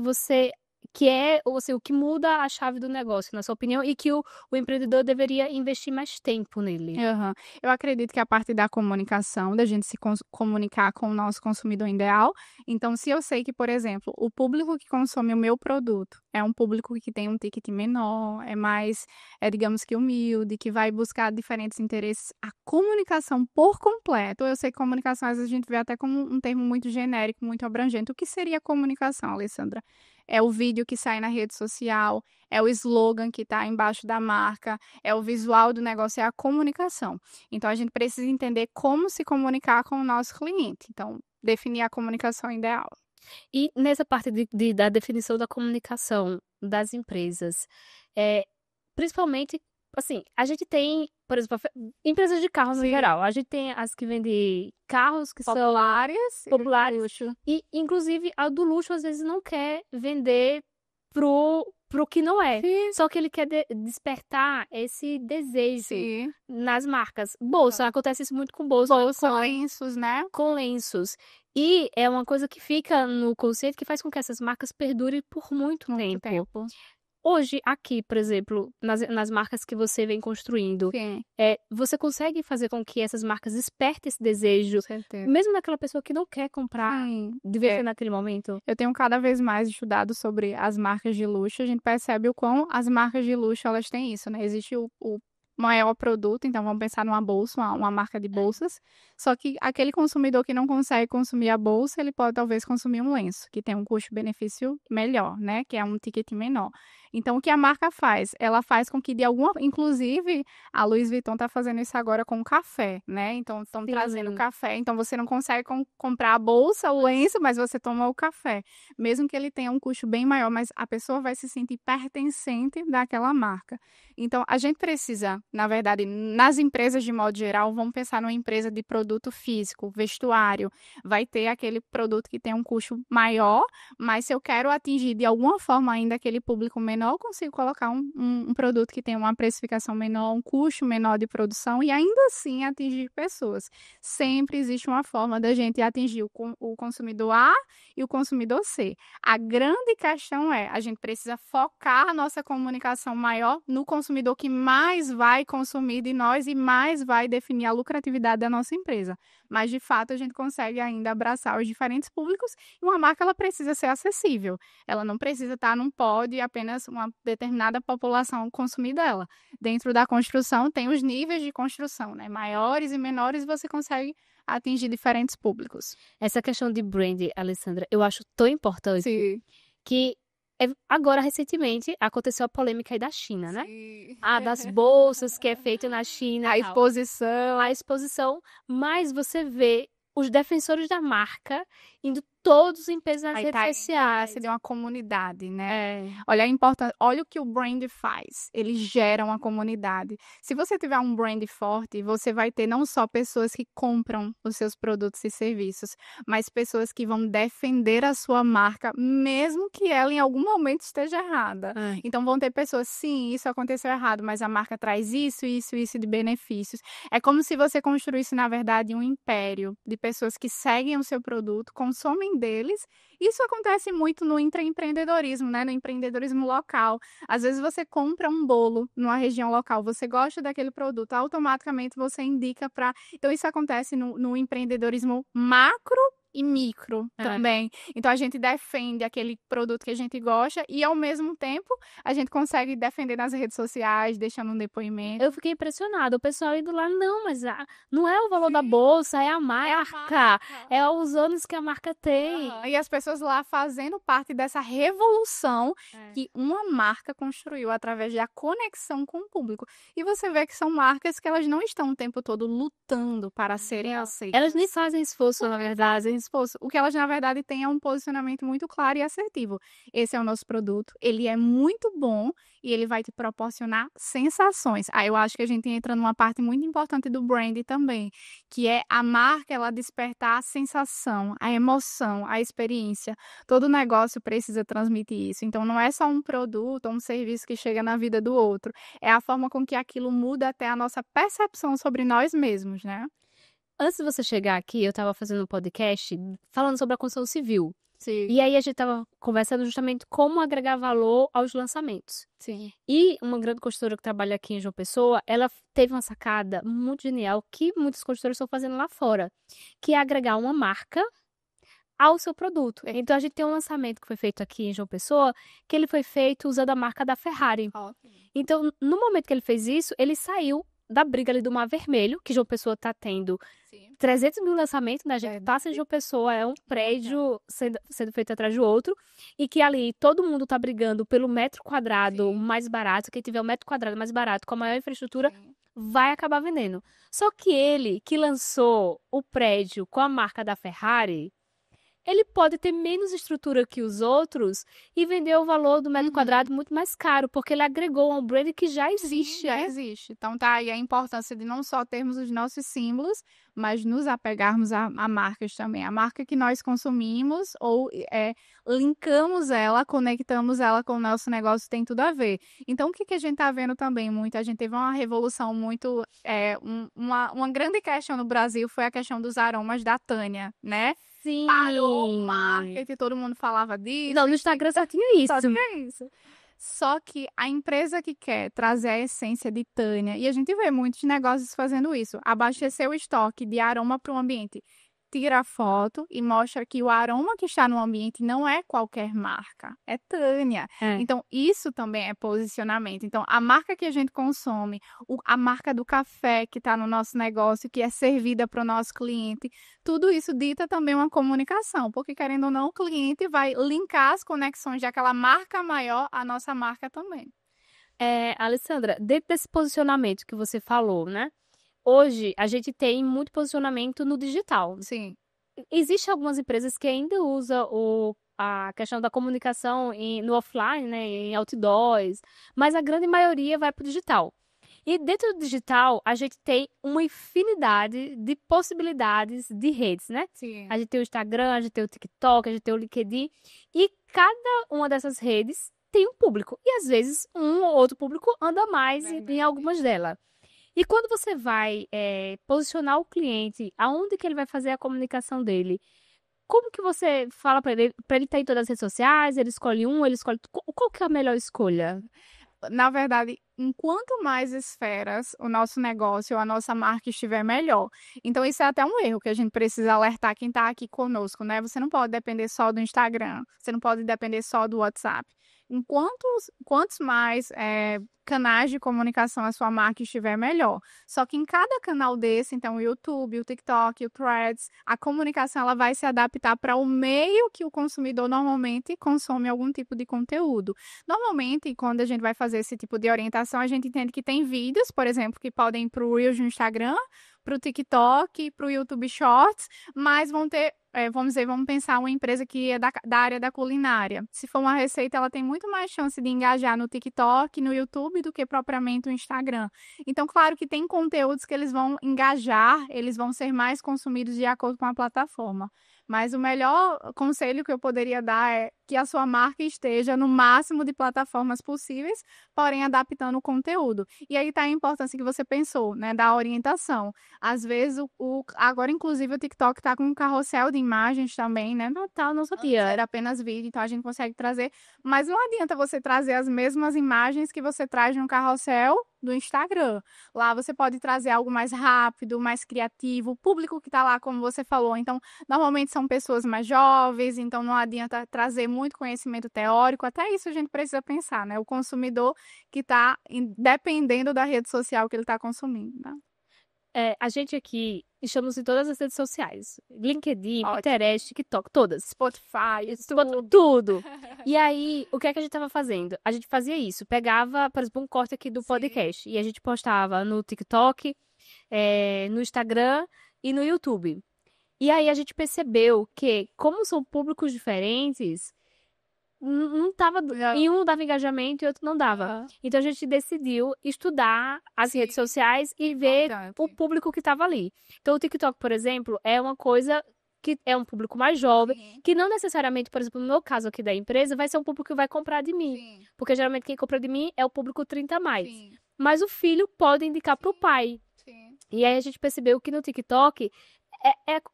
que é assim, o que muda a chave do negócio, na sua opinião, e que o empreendedor deveria investir mais tempo nele? Aham. Eu acredito que a parte da comunicação, da gente se comunicar com o nosso consumidor ideal. Então, se eu sei que, por exemplo, o público que consome o meu produto é um público que tem um ticket menor, é mais, digamos que humilde, que vai buscar diferentes interesses, a comunicação por completo, eu sei que comunicação às vezes a gente vê até como um termo muito genérico, muito abrangente. O que seria comunicação, Alessandra? É o vídeo que sai na rede social, é o slogan que está embaixo da marca, é o visual do negócio, é a comunicação. Então, a gente precisa entender como se comunicar com o nosso cliente. Então, definir a comunicação ideal. E nessa parte da definição da comunicação das empresas, principalmente, assim, a gente tem, por exemplo, empresas de carros no geral. A gente tem as que vendem carros que são populares. Luxo. E, inclusive, a do luxo, às vezes, não quer vender pro que não é. Sim. Só que ele quer despertar esse desejo Sim. nas marcas. Bolsa, acontece isso muito com bolsa. Com lenços, né? Com lenços. E é uma coisa que fica no conceito que faz com que essas marcas perdurem por muito tempo. Hoje, aqui, por exemplo, nas marcas que você vem construindo, Sim. você consegue fazer com que essas marcas despertem esse desejo, Com certeza. mesmo naquela pessoa que não quer comprar, Sim. dever ser naquele momento? Eu tenho cada vez mais estudado sobre as marcas de luxo. A gente percebe o quão as marcas de luxo elas têm isso, né? Existe o maior produto, então vamos pensar numa bolsa, uma marca de bolsas. Só que aquele consumidor que não consegue consumir a bolsa, ele pode talvez consumir um lenço, que tem um custo-benefício melhor, né? Que é um ticket menor. Então, o que a marca faz? Ela faz com que inclusive, a Louis Vuitton está fazendo isso agora com o café, né? Então, estão trazendo café. Então, você não consegue comprar a bolsa, o lenço, mas você toma o café. Mesmo que ele tenha um custo bem maior, mas a pessoa vai se sentir pertencente daquela marca. Então, a gente precisa, na verdade, nas empresas de modo geral, vamos pensar numa empresa de produto físico, vestuário. Vai ter aquele produto que tem um custo maior, mas se eu quero atingir de alguma forma ainda aquele público menor, eu consigo colocar um produto que tem uma precificação menor, um custo menor de produção e ainda assim atingir pessoas. Sempre existe uma forma da gente atingir o consumidor A e o consumidor C. A grande questão é, a gente precisa focar a nossa comunicação maior no consumidor que mais vai consumir de nós e mais vai definir a lucratividade da nossa empresa. Mas, de fato, a gente consegue ainda abraçar os diferentes públicos e uma marca ela precisa ser acessível. Ela não precisa estar num pod e apenas uma determinada população consumir dela. Dentro da construção, tem os níveis de construção, né? Maiores e menores, você consegue atingir diferentes públicos. Essa questão de brand, Alessandra, eu acho tão importante. Sim. Que agora, recentemente, aconteceu a polêmica aí da China, né? Sim. Das bolsas que é feito na China. A exposição. A exposição, mas você vê os defensores da marca indo todos em peso nas Aí redes tá aí sociais. de uma comunidade, né. É. Olha, é importante, olha o que o brand faz, ele gera uma comunidade. Se você tiver um brand forte, você vai ter não só pessoas que compram os seus produtos e serviços, mas pessoas que vão defender a sua marca, mesmo que ela em algum momento esteja errada. É. Então vão ter pessoas: "Sim, isso aconteceu errado, mas a marca traz isso, isso, isso de benefícios". É como se você construísse, na verdade, um império de pessoas que seguem o seu produto, consomem deles. Isso acontece muito no intraempreendedorismo, né, no empreendedorismo local. Às vezes você compra um bolo numa região local, você gosta daquele produto, automaticamente você indica para. Então isso acontece no empreendedorismo macro e micro É. também. Então a gente defende aquele produto que a gente gosta e, ao mesmo tempo, a gente consegue defender nas redes sociais, deixando um depoimento. Eu fiquei impressionada, o pessoal indo lá: "Não, mas não é o valor da Sim, bolsa, é a é a marca, marca. é os anos que a marca tem". Aham. E as pessoas lá fazendo parte dessa revolução É. que uma marca construiu através da conexão com o público. E você vê que são marcas que elas não estão o tempo todo lutando para serem aceitas. Elas nem fazem esforço, na verdade. Esforço. O que elas, na verdade, têm é um posicionamento muito claro e assertivo. Esse é o nosso produto, ele é muito bom e ele vai te proporcionar sensações. Aí eu acho que a gente entra numa parte muito importante do brand também, que é a marca, ela despertar a sensação, a emoção, a experiência. Todo negócio precisa transmitir isso. Então não é só um produto ou um serviço que chega na vida do outro, é a forma com que aquilo muda até a nossa percepção sobre nós mesmos, né. Antes de você chegar aqui, eu estava fazendo um podcast falando sobre a construção civil. Sim, E aí a gente estava conversando justamente como agregar valor aos lançamentos. sim. E uma grande construtora que trabalha aqui em João Pessoa, ela teve uma sacada muito genial que muitos construtores estão fazendo lá fora, que é agregar uma marca ao seu produto. Então a gente tem um lançamento que foi feito aqui em João Pessoa, que ele foi feito usando a marca da Ferrari. Ótimo. Então, no momento que ele fez isso, ele saiu da briga ali do Mar Vermelho, que João Pessoa está tendo Sim. 300 mil lançamentos, né? A gente Verdade. passa em João Pessoa, é um prédio sendo feito atrás do outro, e que ali todo mundo tá brigando pelo metro quadrado Sim. mais barato. Quem tiver o metro quadrado mais barato, com a maior infraestrutura, Sim. vai acabar vendendo. Só que ele, que lançou o prédio com a marca da Ferrari, ele pode ter menos estrutura que os outros e vender o valor do metro Uhum. quadrado muito mais caro, porque ele agregou a um brand que já Sim, existe, já né? existe. Então tá aí a importância de não só termos os nossos símbolos, mas nos apegarmos a marcas também. A marca que nós consumimos ou, linkamos ela, conectamos ela com o nosso negócio, tem tudo a ver. Então o que que a gente tá vendo também muito, a gente teve uma revolução muito, uma grande questão no Brasil foi a questão dos aromas da Tânia, né. Sim. Parou o marketing, todo mundo falava disso. Não, no Instagram só tinha isso. Só tinha isso. Só que a empresa que quer trazer a essência de Tânia, e a gente vê muitos negócios fazendo isso, abastecer o estoque de aroma para o ambiente. Tira a foto e mostra que o aroma que está no ambiente não é qualquer marca, é Tânia. É. Então, isso também é posicionamento. Então, a marca que a gente consome, a marca do café que está no nosso negócio, que é servida para o nosso cliente, tudo isso dita também uma comunicação, porque querendo ou não, o cliente vai linkar as conexões daquela marca maior à nossa marca também. Alessandra, dentro desse posicionamento que você falou, né? Hoje a gente tem muito posicionamento no digital. Sim, Existem algumas empresas que ainda usam a questão da comunicação no offline, né, em outdoors, mas a grande maioria vai para o digital. E dentro do digital, a gente tem uma infinidade de possibilidades de redes, né? sim. A gente tem o Instagram, a gente tem o TikTok, a gente tem o LinkedIn, e cada uma dessas redes tem um público. E às vezes um ou outro público anda mais em Verdade. algumas delas. E quando você vai posicionar o cliente, aonde que ele vai fazer a comunicação dele? Como que você fala para ele estar em todas as redes sociais, ele escolhe um, ele escolhe... Qual que é a melhor escolha? Na verdade, enquanto mais esferas o nosso negócio ou a nossa marca estiver, melhor. Então isso é até um erro que a gente precisa alertar quem está aqui conosco, né. Você não pode depender só do Instagram, você não pode depender só do WhatsApp. Quantos mais, canais de comunicação a sua marca estiver, melhor. Só que em cada canal desse, então o YouTube, o TikTok, o Threads, a comunicação ela vai se adaptar para o meio que o consumidor normalmente consome algum tipo de conteúdo. Normalmente, quando a gente vai fazer esse tipo de orientação, a gente entende que tem vídeos, por exemplo, que podem ir para o Reels do Instagram, para o TikTok, para o YouTube Shorts, mas vão ter vamos dizer, vamos pensar uma empresa que é da área da culinária. Se for uma receita, ela tem muito mais chance de engajar no TikTok, no YouTube, do que propriamente no Instagram. Então, claro que tem conteúdos que eles vão engajar, eles vão ser mais consumidos de acordo com a plataforma. Mas o melhor conselho que eu poderia dar é que a sua marca esteja no máximo de plataformas possíveis, porém adaptando o conteúdo. E aí está a importância que você pensou, né, da orientação. Às vezes, agora, inclusive, o TikTok está com um carrossel de imagens também, né? Não, tá, não Antes sabia. era apenas vídeo, então a gente consegue trazer. Mas não adianta você trazer as mesmas imagens que você traz no carrossel do Instagram. Lá você pode trazer algo mais rápido, mais criativo. O público que está lá, como você falou, então, normalmente são pessoas mais jovens, então não adianta trazer muito conhecimento teórico. Até isso a gente precisa pensar, né? O consumidor que está dependendo da rede social que ele está consumindo, né? A gente aqui estamos em todas as redes sociais. LinkedIn, Ótimo. Pinterest, TikTok, todas. Spotify, Tudo. E aí, o que é que a gente tava fazendo? A gente fazia isso, pegava, por exemplo, um corte aqui do Sim. podcast e a gente postava no TikTok, no Instagram e no YouTube. E aí a gente percebeu que, como são públicos diferentes, não tava, em um dava engajamento e outro não dava. Então a gente decidiu estudar as Sim. redes sociais e ver Importante. o público que estava ali. Então o TikTok, por exemplo, é uma coisa que é um público mais jovem, Sim. que não necessariamente, por exemplo, no meu caso aqui da empresa, vai ser um público que vai comprar de mim. Sim. Porque geralmente quem compra de mim é o público 30 a mais. Sim. Mas o filho pode indicar para o pai. Sim. E aí a gente percebeu que no TikTok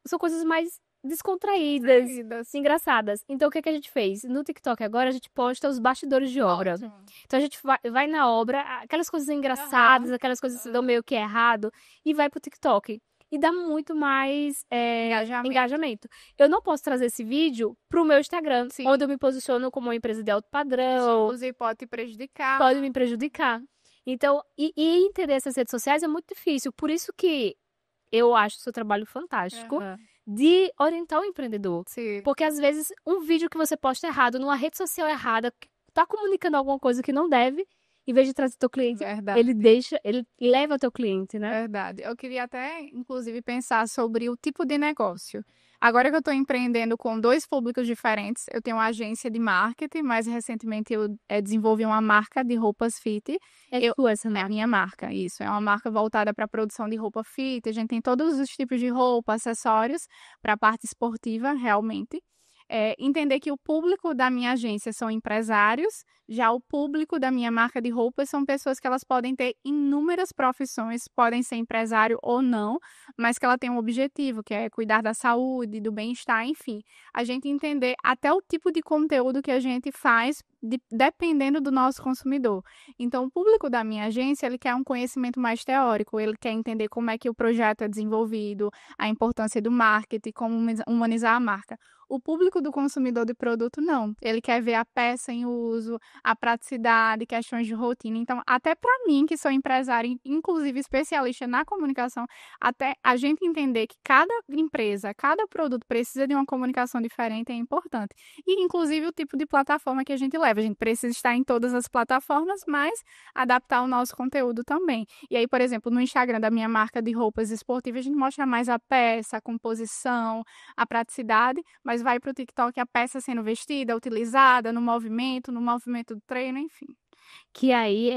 são coisas mais descontraídas, engraçadas. Então, o que a gente fez? No TikTok agora, a gente posta os bastidores de obra. Ótimo. Então, a gente vai na obra, aquelas coisas engraçadas, aquelas coisas que dão meio que errado, e vai pro TikTok. E dá muito mais engajamento. Eu não posso trazer esse vídeo pro meu Instagram, Sim. onde eu me posiciono como uma empresa de alto padrão. Inclusive, pode te prejudicar. Pode me prejudicar. Então, e entender essas redes sociais é muito difícil. Por isso que eu acho o seu trabalho fantástico de orientar o empreendedor. Sim. Porque às vezes um vídeo que você posta errado, numa rede social errada, que tá comunicando alguma coisa que não deve, em vez de trazer teu cliente, Verdade. ele leva teu cliente, né? Verdade. Eu queria até, inclusive, pensar sobre o tipo de negócio. Agora que eu estou empreendendo com 2 públicos diferentes, eu tenho uma agência de marketing, mas recentemente eu desenvolvi uma marca de roupas fit. Tua essa, É né? a minha marca, isso. É uma marca voltada para a produção de roupa fit. A gente tem todos os tipos de roupa, acessórios para a parte esportiva, realmente. Entender que o público da minha agência são empresários, já o público da minha marca de roupas são pessoas que elas podem ter inúmeras profissões, podem ser empresário ou não, mas que ela tem um objetivo, que é cuidar da saúde, do bem-estar, enfim. A gente entender até o tipo de conteúdo que a gente faz, dependendo do nosso consumidor. Então, o público da minha agência, ele quer um conhecimento mais teórico, ele quer entender como é que o projeto é desenvolvido, a importância do marketing, como humanizar a marca. O público do consumidor de produto, não. Ele quer ver a peça em uso, a praticidade, questões de rotina. Então, até para mim, que sou empresária, inclusive especialista na comunicação, até a gente entender que cada empresa, cada produto precisa de uma comunicação diferente é importante. E, inclusive, o tipo de plataforma que a gente leva. A gente precisa estar em todas as plataformas, mas adaptar o nosso conteúdo também. E aí, por exemplo, no Instagram da minha marca de roupas esportivas, a gente mostra mais a peça, a composição, a praticidade, mas vai para o TikTok a peça sendo vestida, utilizada, no movimento do treino, enfim. Que aí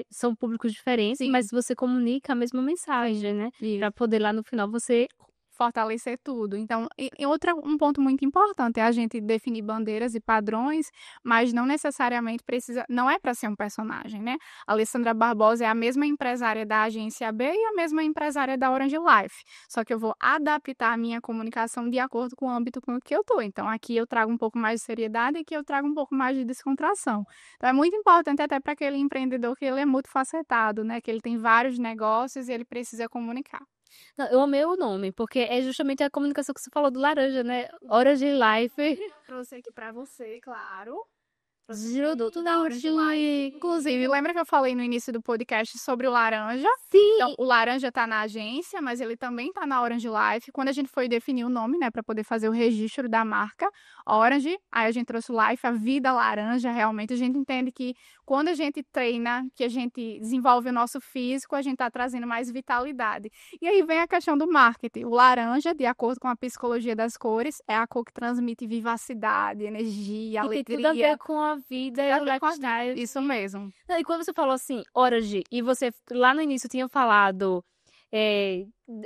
são públicos diferentes, Sim. mas você comunica a mesma mensagem, né? Isso. Pra poder lá no final você Fortalecer tudo. Então, um ponto muito importante é a gente definir bandeiras e padrões, mas não necessariamente não é para ser um personagem, né? A Alessandra Barbosa é a mesma empresária da agência B e a mesma empresária da Orange Life. Só que eu vou adaptar a minha comunicação de acordo com o âmbito com que eu tô. Então, aqui eu trago um pouco mais de seriedade e aqui eu trago um pouco mais de descontração. Então, é muito importante até para aquele empreendedor que ele é multifacetado, né? Que ele tem vários negócios e ele precisa comunicar. Não, eu amei o nome, porque é justamente a comunicação que você falou do laranja, né? Orange Life. Trouxe aqui para você, claro. Produto da Orange. Inclusive, lembra que eu falei no início do podcast sobre o laranja? Sim. Então, o laranja tá na agência, mas ele também tá na Orange Life. Quando a gente foi definir o nome, né, para poder fazer o registro da marca Orange, aí a gente trouxe o Life, a vida laranja, realmente. A gente entende que quando a gente treina, que a gente desenvolve o nosso físico, a gente tá trazendo mais vitalidade. E aí vem a questão do marketing. O laranja, de acordo com a psicologia das cores, é a cor que transmite vivacidade, energia, E tem alegria. tudo a ver com a vida e o lifestyle. Isso mesmo. Não, e quando você falou assim, Orange, e você lá no início tinha falado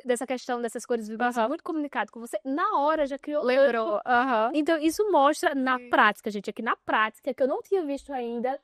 dessa questão dessas cores vibrantes, muito comunicado com você, na hora já criou. Lembrou. Aham. Então, isso mostra na Sim. prática, gente, aqui na prática, que eu não tinha visto ainda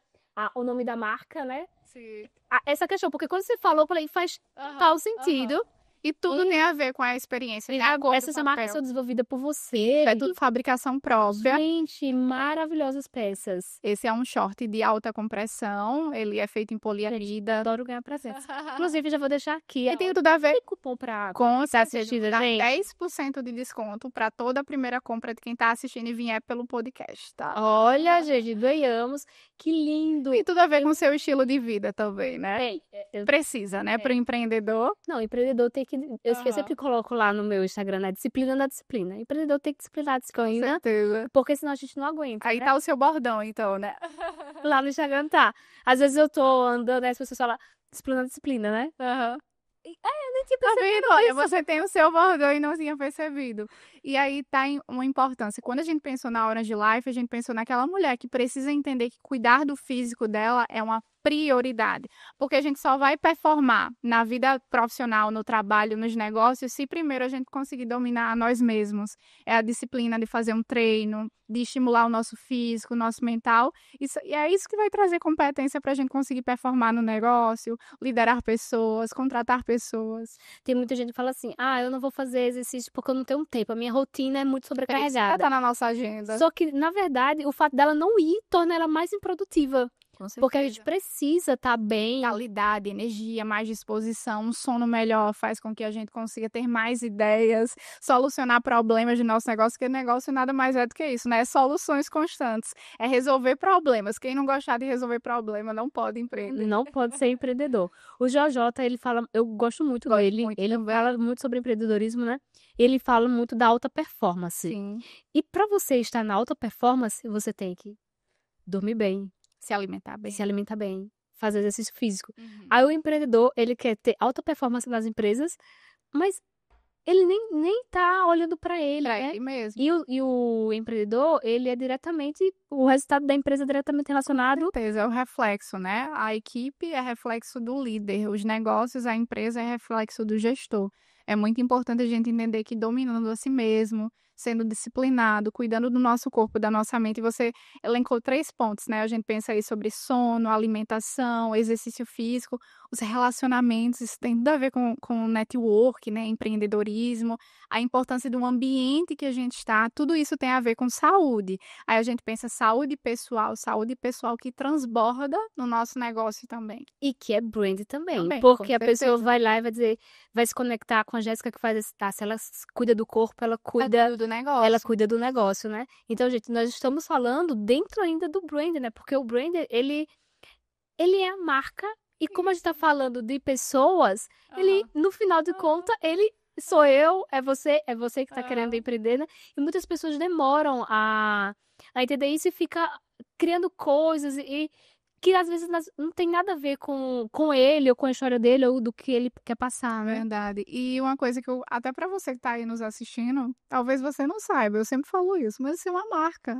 o nome da marca, né? Sim. Essa questão, porque quando você falou, eu falei, faz total sentido. E tudo tem a ver com a experiência. E essas marcas são desenvolvidas por você. É tudo fabricação própria. Gente, maravilhosas peças. Esse é um short de alta compressão. Ele é feito em poliamida. Adoro ganhar presentes. Inclusive, já vou deixar aqui. E tem tudo a ver Tem cupom pra com tá assistindo, dá gente? 10% de desconto para toda a primeira compra de quem tá assistindo e vier pelo podcast, tá? Olha, gente, ganhamos. Que lindo. E tudo a ver com o seu estilo de vida também, né? Bem, Precisa, né? Para o empreendedor. Não, empreendedor tem que. Eu sempre coloco lá no meu Instagram, né? Disciplina da disciplina. Empreendedor tem que disciplinar a disciplina, Certeza. porque senão a gente não aguenta. Aí né? tá o seu bordão, então, né? Lá no Instagram tá. Às vezes eu tô andando, aí as pessoas falam, disciplina da disciplina, né? Aham. Eu nem tinha Tá percebido vendo? Olha, isso. você tem o seu bordão e não tinha percebido. E aí tá uma importância. Quando a gente pensou na Orange Life, a gente pensou naquela mulher que precisa entender que cuidar do físico dela é uma prioridade. Porque a gente só vai performar na vida profissional, no trabalho, nos negócios, se primeiro a gente conseguir dominar a nós mesmos. É a disciplina de fazer um treino, de estimular o nosso físico, o nosso mental. E é isso que vai trazer competência para a gente conseguir performar no negócio, liderar pessoas, contratar pessoas. Tem muita gente que fala assim, eu não vou fazer exercício porque eu não tenho tempo. A minha rotina é muito Já sobrecarregada. tá na nossa agenda. Só que, na verdade, o fato dela não ir torna ela mais improdutiva. Com Porque a gente certeza. precisa estar bem. Qualidade, energia, mais disposição, um sono melhor faz com que a gente consiga ter mais ideias, solucionar problemas de nosso negócio, porque negócio nada mais é do que isso, né? É soluções constantes, é resolver problemas. Quem não gostar de resolver problema não pode empreender. Não pode ser empreendedor. O JJ, ele fala, eu gosto muito Gosto dele, muito ele também. fala muito sobre empreendedorismo, né? Ele fala muito da alta performance. Sim, E para você estar na alta performance, você tem que dormir bem, se alimentar bem. se alimentar bem, fazer exercício físico. Uhum. Aí o empreendedor, ele quer ter alta performance nas empresas, mas ele nem tá olhando para ele, Pra né? ele mesmo. E o empreendedor, ele é diretamente, o resultado da empresa é diretamente relacionado. Com certeza, é o reflexo, né? A equipe é reflexo do líder, os negócios, a empresa é reflexo do gestor. É muito importante a gente entender que dominando a si mesmo, sendo disciplinado, cuidando do nosso corpo, da nossa mente, você elencou 3 pontos, né? A gente pensa aí sobre sono, alimentação, exercício físico, os relacionamentos, isso tem tudo a ver com network, né? Empreendedorismo, a importância do ambiente que a gente está, tudo isso tem a ver com saúde. Aí a gente pensa saúde pessoal que transborda no nosso negócio também. E que é brand também. Também, Porque com a pessoa certeza. vai lá e vai dizer, vai se conectar com a Jéssica que faz esse se ela cuida do corpo, ela É cuida, tudo do negócio. ela cuida do negócio, né? Então, gente, nós estamos falando dentro ainda do brand, né? Porque o brand, ele é a marca. E como a gente tá falando de pessoas, ele, no final de contas, ele sou eu, é você que tá querendo empreender, né? E muitas pessoas demoram a entender isso e fica criando coisas e que às vezes não tem nada a ver com ele ou com a história dele ou do que ele quer passar, né? Verdade. E uma coisa que eu, até para você que tá aí nos assistindo, talvez você não saiba, eu sempre falo isso, mas isso é uma marca.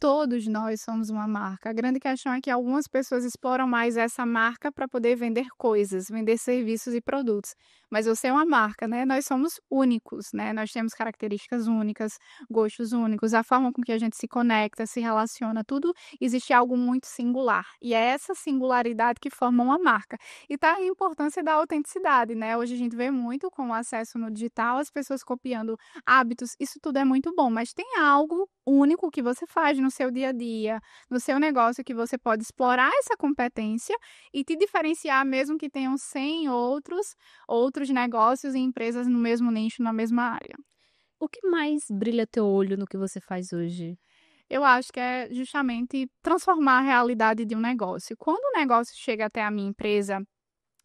Todos nós somos uma marca. A grande questão é que algumas pessoas exploram mais essa marca para poder vender coisas, vender serviços e produtos. Mas você é uma marca, né? Nós somos únicos, né? Nós temos características únicas, gostos únicos, a forma com que a gente se conecta, se relaciona, tudo existe algo muito singular. E é essa singularidade que forma uma marca. E tá a importância da autenticidade, né? Hoje a gente vê muito com o acesso no digital, as pessoas copiando hábitos, isso tudo é muito bom, mas tem algo único que você faz no seu dia a dia, no seu negócio, que você pode explorar essa competência e te diferenciar, mesmo que tenham 100 outros negócios e empresas no mesmo nicho, na mesma área. O que mais brilha teu olho no que você faz hoje? Eu acho que é justamente transformar a realidade de um negócio. Quando o negócio chega até a minha empresa,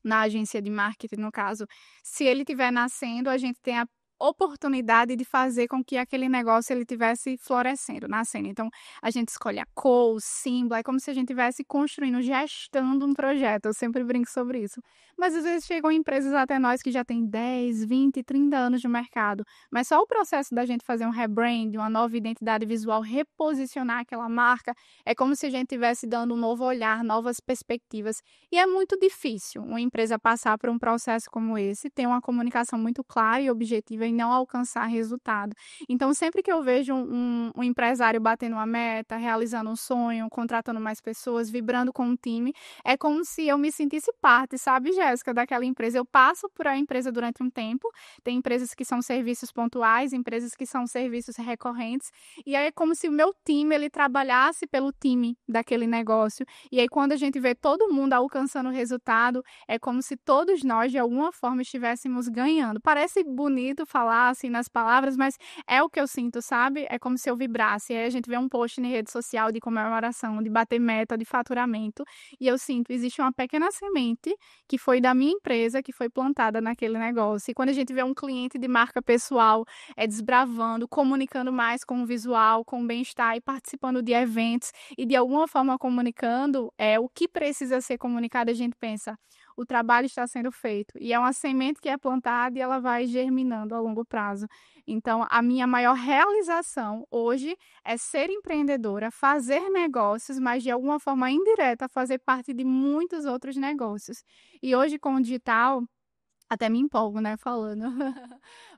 na agência de marketing, no caso, se ele estiver nascendo, a gente tem a oportunidade de fazer com que aquele negócio ele tivesse florescendo, nascendo. Então, a gente escolhe a cor, o símbolo, é como se a gente estivesse construindo, gestando um projeto. Eu sempre brinco sobre isso. Mas às vezes chegam empresas até nós que já têm 10, 20, 30 anos de mercado, mas só o processo da gente fazer um rebrand, uma nova identidade visual, reposicionar aquela marca, é como se a gente estivesse dando um novo olhar, novas perspectivas. E é muito difícil uma empresa passar por um processo como esse, ter uma comunicação muito clara e objetiva e não alcançar resultado. Então, sempre que eu vejo um empresário batendo uma meta, realizando um sonho, contratando mais pessoas, vibrando com um time, é como se eu me sentisse parte, sabe, Jéssica, daquela empresa. Eu passo por a empresa durante um tempo, tem empresas que são serviços pontuais, empresas que são serviços recorrentes, e aí é como se o meu time, ele trabalhasse pelo time daquele negócio. E aí, quando a gente vê todo mundo alcançando o resultado, é como se todos nós, de alguma forma, estivéssemos ganhando. Parece bonito falar assim nas palavras, mas é o que eu sinto, sabe? É como se eu vibrasse. Aí a gente vê um post em rede social de comemoração, de bater meta, de faturamento, e eu sinto, existe uma pequena semente que foi da minha empresa, que foi plantada naquele negócio. E quando a gente vê um cliente de marca pessoal, desbravando, comunicando mais com o visual, com o bem-estar e participando de eventos e de alguma forma comunicando, o que precisa ser comunicado, a gente pensa, o trabalho está sendo feito. E é uma semente que é plantada e ela vai germinando a longo prazo. Então, a minha maior realização hoje é ser empreendedora, fazer negócios, mas de alguma forma indireta, fazer parte de muitos outros negócios. E hoje, com o digital, até me empolgo, né, falando.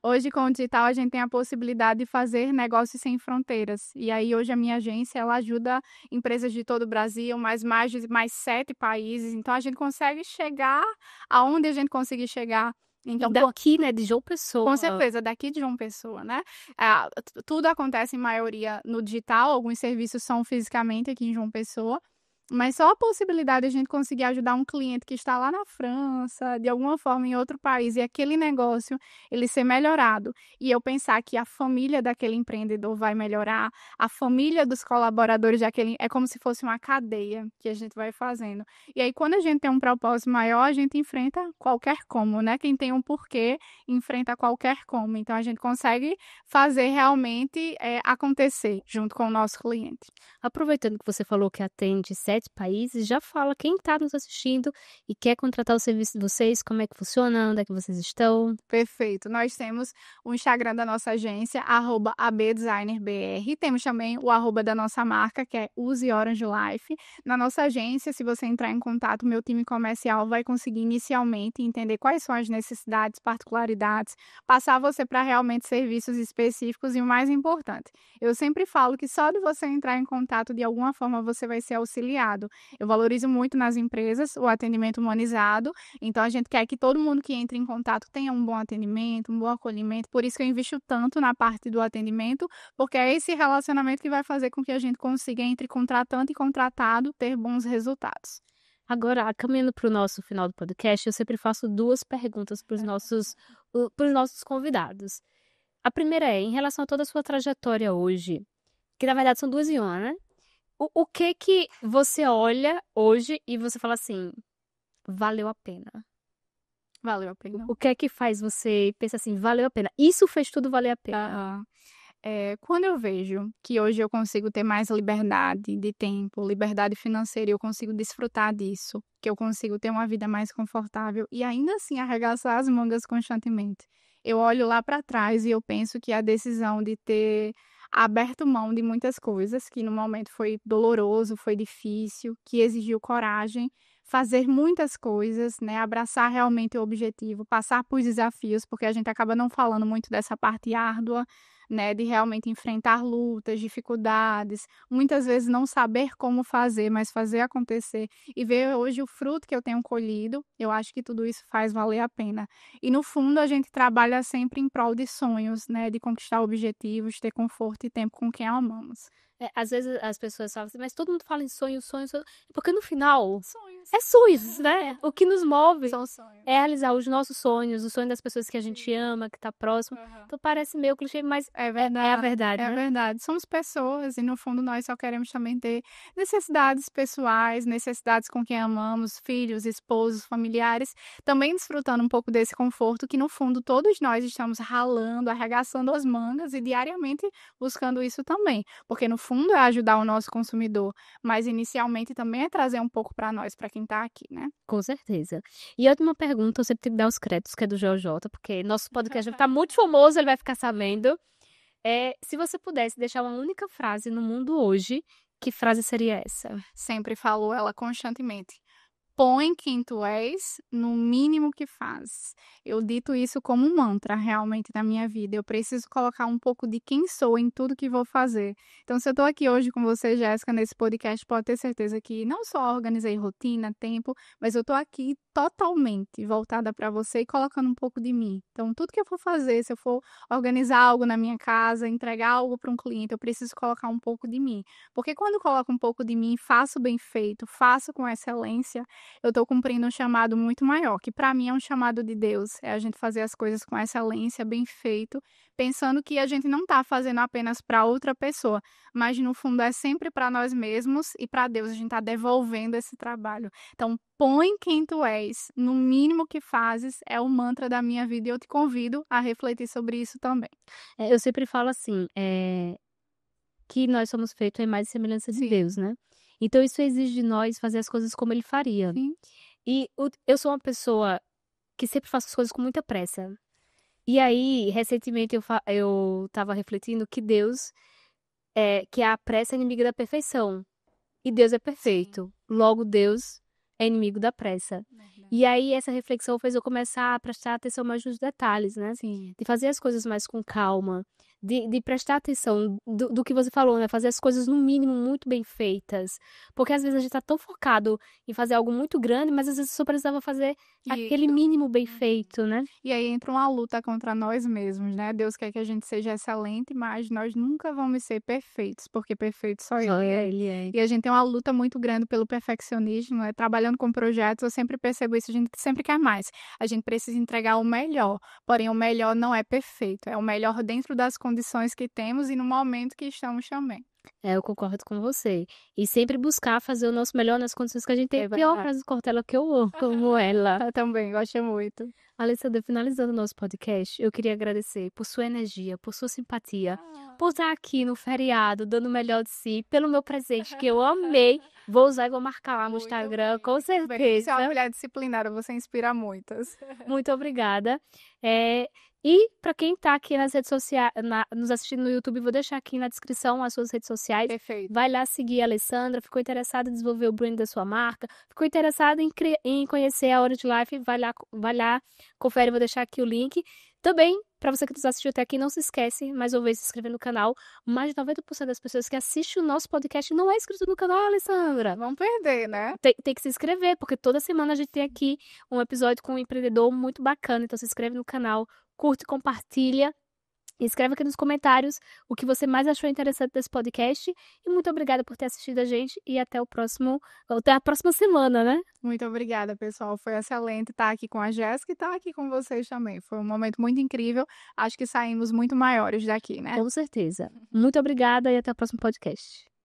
Hoje, com o digital, a gente tem a possibilidade de fazer negócios sem fronteiras. E aí, hoje, a minha agência, ela ajuda empresas de todo o Brasil, mais de mais 7 países. Então, a gente consegue chegar aonde a gente conseguir chegar. E Então, daqui, né, de João com Pessoa. certeza, daqui de João Pessoa, né? Tudo acontece em maioria no digital, alguns serviços são fisicamente aqui em João Pessoa, mas só a possibilidade de a gente conseguir ajudar um cliente que está lá na França, de alguma forma em outro país, e aquele negócio ele ser melhorado, e eu pensar que a família daquele empreendedor vai melhorar, a família dos colaboradores daquele, é como se fosse uma cadeia que a gente vai fazendo. E aí, quando a gente tem um propósito maior, a gente enfrenta qualquer como, né? Quem tem um porquê enfrenta qualquer como. Então, a gente consegue fazer realmente acontecer junto com o nosso cliente. Aproveitando que você falou que atende 7 países, já fala quem está nos assistindo e quer contratar o serviço de vocês, como é que funciona, onde é que vocês estão? Perfeito. Nós temos o Instagram da nossa agência, @abdesignerbr. Temos também o arroba da nossa marca, que é Use Orange Life. Na nossa agência, se você entrar em contato, meu time comercial vai conseguir inicialmente entender quais são as necessidades, particularidades, passar você para realmente serviços específicos e o mais importante, eu sempre falo que só de você entrar em contato, de alguma forma, você vai ser auxiliado. Eu valorizo muito nas empresas o atendimento humanizado, então a gente quer que todo mundo que entre em contato tenha um bom atendimento, um bom acolhimento, por isso que eu invisto tanto na parte do atendimento, porque é esse relacionamento que vai fazer com que a gente consiga, entre contratante e contratado, ter bons resultados. Agora, caminhando para o nosso final do podcast, eu sempre faço 2 perguntas para os nossos convidados. A primeira é, em relação a toda a sua trajetória hoje, que na verdade são 2 em 1, né? O que que você olha hoje e você fala assim: "Valeu a pena"? Valeu a pena. O que é que faz você pensar assim: "Valeu a pena, isso fez tudo valer a pena"? Aham. Quando eu vejo que hoje eu consigo ter mais liberdade de tempo, liberdade financeira, e eu consigo desfrutar disso, que eu consigo ter uma vida mais confortável e ainda assim arregaçar as mangas constantemente. Eu olho lá para trás e eu penso que a decisão de ter aberto mão de muitas coisas, que no momento foi doloroso, foi difícil, que exigiu coragem, fazer muitas coisas, né, abraçar realmente o objetivo, passar por desafios, porque a gente acaba não falando muito dessa parte árdua, né, de realmente enfrentar lutas, dificuldades, muitas vezes não saber como fazer, mas fazer acontecer e ver hoje o fruto que eu tenho colhido, eu acho que tudo isso faz valer a pena. E no fundo a gente trabalha sempre em prol de sonhos, né, de conquistar objetivos, ter conforto e tempo com quem amamos. Às vezes as pessoas falam assim: "Mas todo mundo fala em sonho, sonho, sonho", porque no final, Sonhos. É sonhos, né? O que nos move São sonhos. é realizar os nossos sonhos, o sonho das pessoas que a gente ama, que tá próximo. Aham. Então parece meio clichê, mas É é a verdade, verdade, é né? verdade. Somos pessoas e no fundo nós só queremos também ter necessidades pessoais, necessidades com quem amamos, filhos, esposos, familiares, também desfrutando um pouco desse conforto que no fundo todos nós estamos ralando, arregaçando as mangas e diariamente buscando isso também, porque no fundo é ajudar o nosso consumidor, mas inicialmente também é trazer um pouco para nós, para quem está aqui, né? Com certeza. E a última pergunta, eu sempre tenho que dar os créditos, que é do JJ, porque nosso podcast vai ficar muito famoso, ele vai ficar sabendo. Se você pudesse deixar uma única frase no mundo hoje, que frase seria essa? Sempre falo ela constantemente. Põe quem tu és no mínimo que fazes. Eu dito isso como um mantra realmente na minha vida. Eu preciso colocar um pouco de quem sou em tudo que vou fazer. Então, se eu estou aqui hoje com você, Jéssica, nesse podcast, pode ter certeza que não só organizei rotina, tempo, mas eu estou aqui totalmente voltada para você e colocando um pouco de mim. Então, tudo que eu for fazer, se eu for organizar algo na minha casa, entregar algo para um cliente, eu preciso colocar um pouco de mim. Porque quando eu coloco um pouco de mim, faço bem feito, faço com excelência, eu estou cumprindo um chamado muito maior, que para mim é um chamado de Deus, é a gente fazer as coisas com excelência, bem feito, pensando que a gente não está fazendo apenas para outra pessoa, mas no fundo é sempre para nós mesmos e para Deus, a gente está devolvendo esse trabalho. Então, põe quem tu és, no mínimo que fazes, é o mantra da minha vida e eu te convido a refletir sobre isso também. Eu sempre falo assim, que nós somos feitos à imagem e semelhança de Sim, Deus, né? Então isso exige de nós fazer as coisas como ele faria. sim, E eu sou uma pessoa que sempre faço as coisas com muita pressa. E aí, recentemente eu tava refletindo que Deus que a pressa é inimiga da perfeição. E Deus é sim, perfeito. Logo, Deus é inimigo da pressa. verdade. E aí, essa reflexão fez eu começar a prestar atenção mais nos detalhes, né? Sim, De fazer as coisas mais com calma, de prestar atenção do que você falou, né? Fazer as coisas, no mínimo, muito bem feitas. Porque às vezes a gente tá tão focado em fazer algo muito grande, mas às vezes só precisava fazer aquele isso. mínimo bem Uhum. feito, né? E aí entra uma luta contra nós mesmos, né? Deus quer que a gente seja excelente, mas nós nunca vamos ser perfeitos, porque perfeito só Só Ele é. ele é. E a gente tem uma luta muito grande pelo perfeccionismo, né? Trabalhando com projetos, eu sempre percebo isso, a gente sempre quer mais. A gente precisa entregar o melhor, porém o melhor não é perfeito, é o melhor dentro das condições que temos e no momento que estamos também. Eu concordo com você. E sempre buscar fazer o nosso melhor nas condições que a gente tem. É Pior verdade. frase do Cortella que eu amo ela. Eu também, gosto muito. Alessandra, finalizando o nosso podcast, eu queria agradecer por sua energia, por sua simpatia, Ah. por estar aqui no feriado, dando o melhor de si, pelo meu presente que eu amei. Vou usar e vou marcar lá no Muito Instagram, bem, com muito bem. Você é uma certeza. mulher disciplinada, você inspira muitas. Muito obrigada. E para quem está aqui nas redes sociais, nos assistindo no YouTube, vou deixar aqui na descrição as suas redes sociais. Perfeito. Vai lá seguir a Alessandra. Ficou interessada em desenvolver o brand da sua marca? Ficou interessada em conhecer a Hora de Life? Vai lá, confere, vou deixar aqui o link. Também, para você que nos assistiu até aqui, não se esquece, mais uma vez, de se inscrever no canal. Mais de 90% das pessoas que assistem o nosso podcast não é inscrito no canal, Alessandra. Vamos perder, né? Tem que se inscrever, porque toda semana a gente tem aqui um episódio com um empreendedor muito bacana. Então se inscreve no canal, curte, compartilha. E escreve aqui nos comentários o que você mais achou interessante desse podcast. E muito obrigada por ter assistido a gente. E até a próxima semana, né? Muito obrigada, pessoal. Foi excelente estar aqui com a Jéssica e estar aqui com vocês também. Foi um momento muito incrível. Acho que saímos muito maiores daqui, né? Com certeza. Muito obrigada e até o próximo podcast.